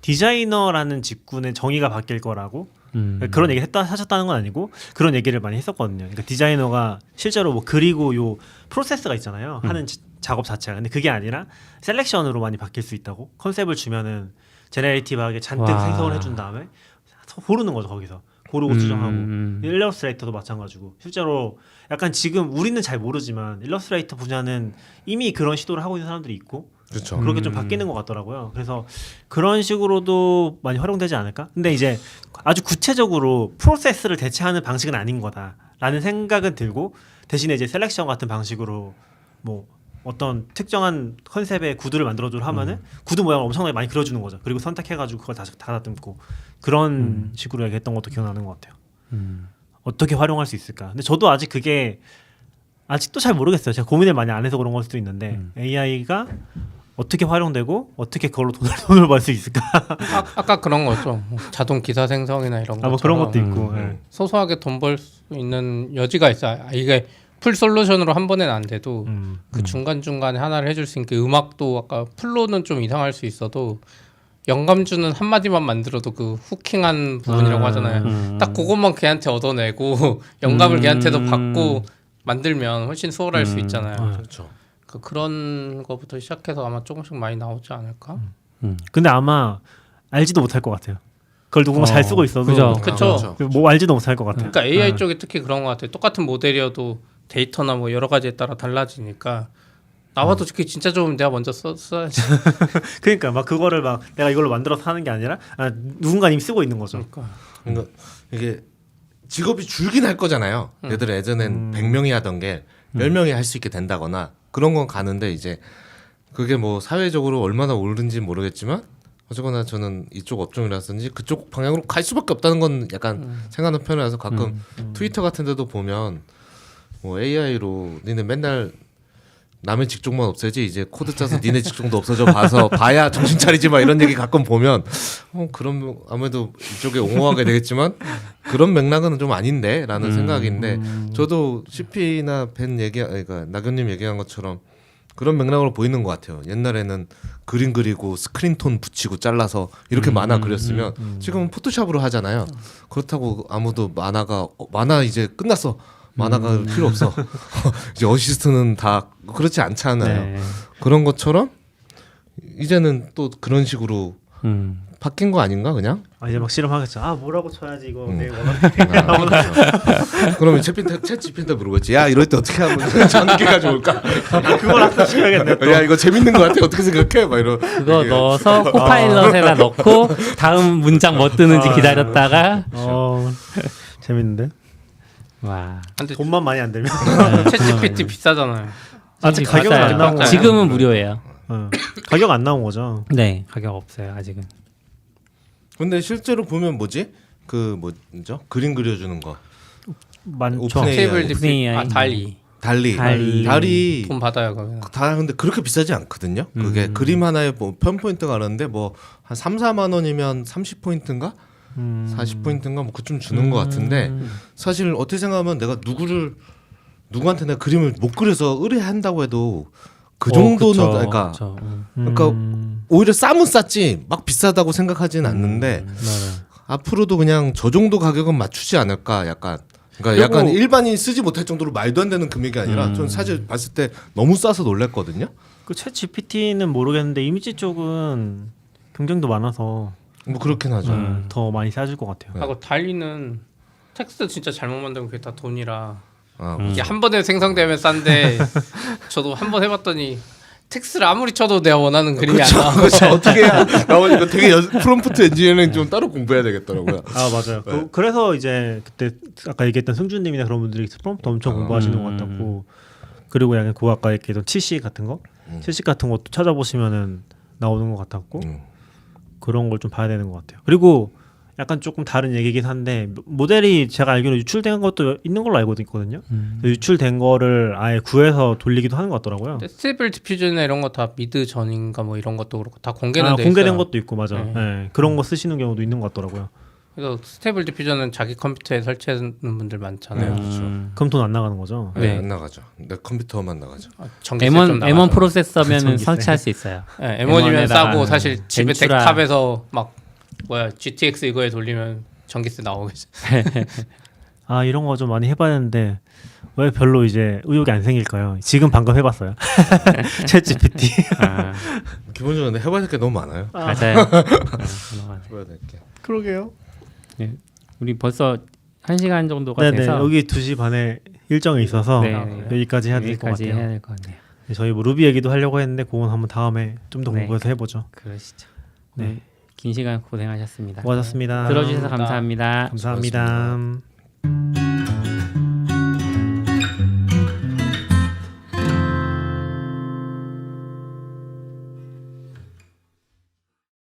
디자이너라는 직군의 정의가 바뀔 거라고 그런 얘기를 하셨다는 건 아니고 그런 얘기를 많이 했었거든요. 그러니까 디자이너가 실제로 뭐 그리고 요 프로세스가 있잖아요. 하는 작업 자체가. 근데 그게 아니라 셀렉션으로 많이 바뀔 수 있다고. 컨셉을 주면은 제네레이티브하게 잔뜩 와. 생성을 해준 다음에 고르는 거죠. 거기서 고르고 수정하고. 일러스트레이터도 마찬가지고. 실제로 약간 지금 우리는 잘 모르지만 일러스트레이터 분야는 이미 그런 시도를 하고 있는 사람들이 있고 그렇죠. 그렇게 좀 바뀌는 것 같더라고요. 그래서 그런 식으로도 많이 활용되지 않을까? 근데 이제 아주 구체적으로 프로세스를 대체하는 방식은 아닌 거다라는 생각은 들고 대신에 이제 셀렉션 같은 방식으로 뭐 어떤 특정한 컨셉의 구두를 만들어주려 하면은 구두 모양을 엄청나게 많이 그려주는 거죠. 그리고 선택해가지고 그걸 다시 닫아듬고 그런 식으로 얘기했던 것도 기억나는 것 같아요. 어떻게 활용할 수 있을까? 근데 저도 아직 그게 아직도 잘 모르겠어요. 제가 고민을 많이 안 해서 그런 걸 수도 있는데 AI가 어떻게 활용되고 어떻게 그걸로 돈을 벌 수 있을까? 아까 그런 거죠. 자동 기사 생성이나 이런 거. 뭐 그런 것도 있고. 예. 소소하게 돈 벌 수 있는 여지가 있어요. 이게 풀 솔루션으로 한 번에는 안 돼도 그 중간 중간에 하나를 해줄 수 있는 게 음악도 아까 풀로는 좀 이상할 수 있어도 영감 주는 한 마디만 만들어도 그 후킹한 부분이라고 하잖아요. 딱 그것만 걔한테 얻어내고 영감을 걔한테도 받고 만들면 훨씬 수월할 수 있잖아요. 그렇죠. 그런 거부터 시작해서 아마 조금씩 많이 나오지 않을까? 근데 아마 알지도 못할 것 같아요. 그걸 누군가 잘 쓰고 있어도 그쵸. 뭐 알지도 못할 것 같아요. 그러니까 AI 쪽에 특히 그런 것 같아요. 똑같은 모델이어도 데이터나 뭐 여러 가지에 따라 달라지니까 나와도 그게 진짜 좋으면 내가 먼저 써야지. 그러니까 막 그거를 막 내가 이걸로 만들어서 하는 게 아니라 누군가 이미 쓰고 있는 거죠. 그러니까 이게 직업이 줄긴 할 거잖아요. 얘들 예전엔 100명이 하던 게 10명이 할 수 있게 된다거나 그런 건 가는데 이제 그게 뭐 사회적으로 얼마나 옳은지 모르겠지만 어쨌거나 저는 이쪽 업종이라서인지 그쪽 방향으로 갈 수밖에 없다는 건 약간 생각하는 편이라서 가끔 트위터 같은 데도 보면 뭐 AI로 니네 맨날 남의 직종만 없애지 이제 코드 짜서 니네 직종도 없어져 봐야 정신 차리지 막 이런 얘기 가끔 보면 그럼 아무래도 이쪽에 옹호하게 되겠지만 그런 맥락은 좀 아닌데라는 생각인데 저도 CP나 벤 그러니까 나경님 얘기한 것처럼 그런 맥락으로 보이는 것 같아요. 옛날에는 그림 그리고 스크린톤 붙이고 잘라서 이렇게 만화 그렸으면 지금은 포토샵으로 하잖아요. 그렇다고 아무도 만화 이제 끝났어. 만화가 필요 없어. 이제 어시스트는 다 그렇지 않잖아요. 네. 그런 것처럼 이제는 또 그런 식으로 바뀐 거 아닌가 그냥? 이제 막 실험하겠죠. 뭐라고 쳐야지 이거 내 그러면 챗 GPT한테 물어봤지. 야 이럴 때 어떻게 하면 전개가 좋을까? 그걸 학습시켜야겠네. 또. 야 이거 재밌는 거 같아. 어떻게 생각해? 막 이런. 그거 넣어서 코파일럿에다 넣고 다음 문장 뭐 뜨는지 기다렸다가 재밌는데? 와. 근데 돈만 많이 안 되면 챗GPT 비싸잖아요. 아직 가격은 안 나온 거 지금은 무료예요. 가격 안 나온 거죠. 네, 가격 없어요 아직은. 근데 실제로 보면 뭐지? 그 뭐죠? 그림 그려주는 거. 많죠. 오픈AI. 스테이블 오픈AI. 달리 달리 돈 받아요 거기는. 다 근데 그렇게 비싸지 않거든요. 그게 그림 하나에 뭐 편 포인트가 하는데 뭐 한 3, 4만 원이면 30포인트인가? 40포인트인가 뭐 그쯤 주는 것 같은데 사실 어떻게 생각하면 내가 누구한테 내가 그림을 못 그려서 의뢰한다고 해도 그 정도는 그러니까 오히려 싸면 쌌지 막 비싸다고 생각하지는 않는데 앞으로도 그냥 저 정도 가격은 맞추지 않을까 약간. 그러니까 약간 일반인 쓰지 못할 정도로 말도 안 되는 금액이 아니라 전 사실 봤을 때 너무 싸서 놀랐거든요. 그 챗 GPT는 모르겠는데 이미지 쪽은 경쟁도 많아서 뭐 그렇긴 하죠. 더 많이 싸질 것 같아요. 하고 달리는 텍스트 진짜 잘못 만들면 그게 다 돈이라 아, 이게 한 번에 생성되면 싼데 저도 한 번 해봤더니 텍스트를 아무리 쳐도 내가 원하는 그림이 안 나와. 그렇죠. 어떻게 해야 나오니까 되게 프롬프트 엔지니어링 좀 따로 공부해야 되겠더라고요. 아 맞아요. 그래서 이제 그때 아까 얘기했던 승준님이나 그런 분들이 프롬프트 엄청 공부하시는 것 같았고 그리고 약간 그 아까 얘기했던 7식 같은 거 7식 같은 것도 찾아보시면은 나오는 것 같았고 그런 걸 좀 봐야 되는 것 같아요. 그리고 약간 조금 다른 얘기긴 한데 모델이 제가 알기로 유출된 것도 있는 걸로 알고 있거든요. 유출된 거를 아예 구해서 돌리기도 하는 것 같더라고요. 스테이블 디퓨전이나 이런 거 다 미드 전인가 뭐 이런 것도 그렇고 다 공개는 돼 공개된 있어요. 것도 있고 맞아. 네, 그런 거 쓰시는 경우도 있는 것 같더라고요. 그래서 스테이블 디퓨전은 자기 컴퓨터에 설치하는 분들 많잖아요. 그럼 돈 안 나가는 거죠? 네, 네. 안 나가죠. 내 컴퓨터만 나가죠. 전기세 좀 M1 나가죠. 프로세서면은 전기세. 설치할 수 있어요. 네, M1이면 M1에다가 싸고 사실 집에 벤츄라. 덱탑에서 막 GTX 이거에 돌리면 전기세 나오겠죠. 아 이런 거 좀 많이 해봐야 되는데 왜 별로 이제 의욕이 안 생길까요? 지금 방금 해봤어요. 챗 GPT. 아, 기본적으로 해봐야 될 게 너무 많아요. 맞아요. 해봐야 될 게. 그러게요. 네, 우리 벌써 1시간 정도가 네네 돼서 여기 2시 반에 일정이 있어서 네, 여기까지 해야 될 것 여기까지 해야 같아요. 될 것 같네요. 저희 뭐 루비 얘기도 하려고 했는데 그건 한번 다음에 좀 더 네. 공부해서 해보죠. 그러시죠. 네. 긴 시간 고생하셨습니다. 고맙습니다. 들어주셔서 감사합니다. 감사합니다.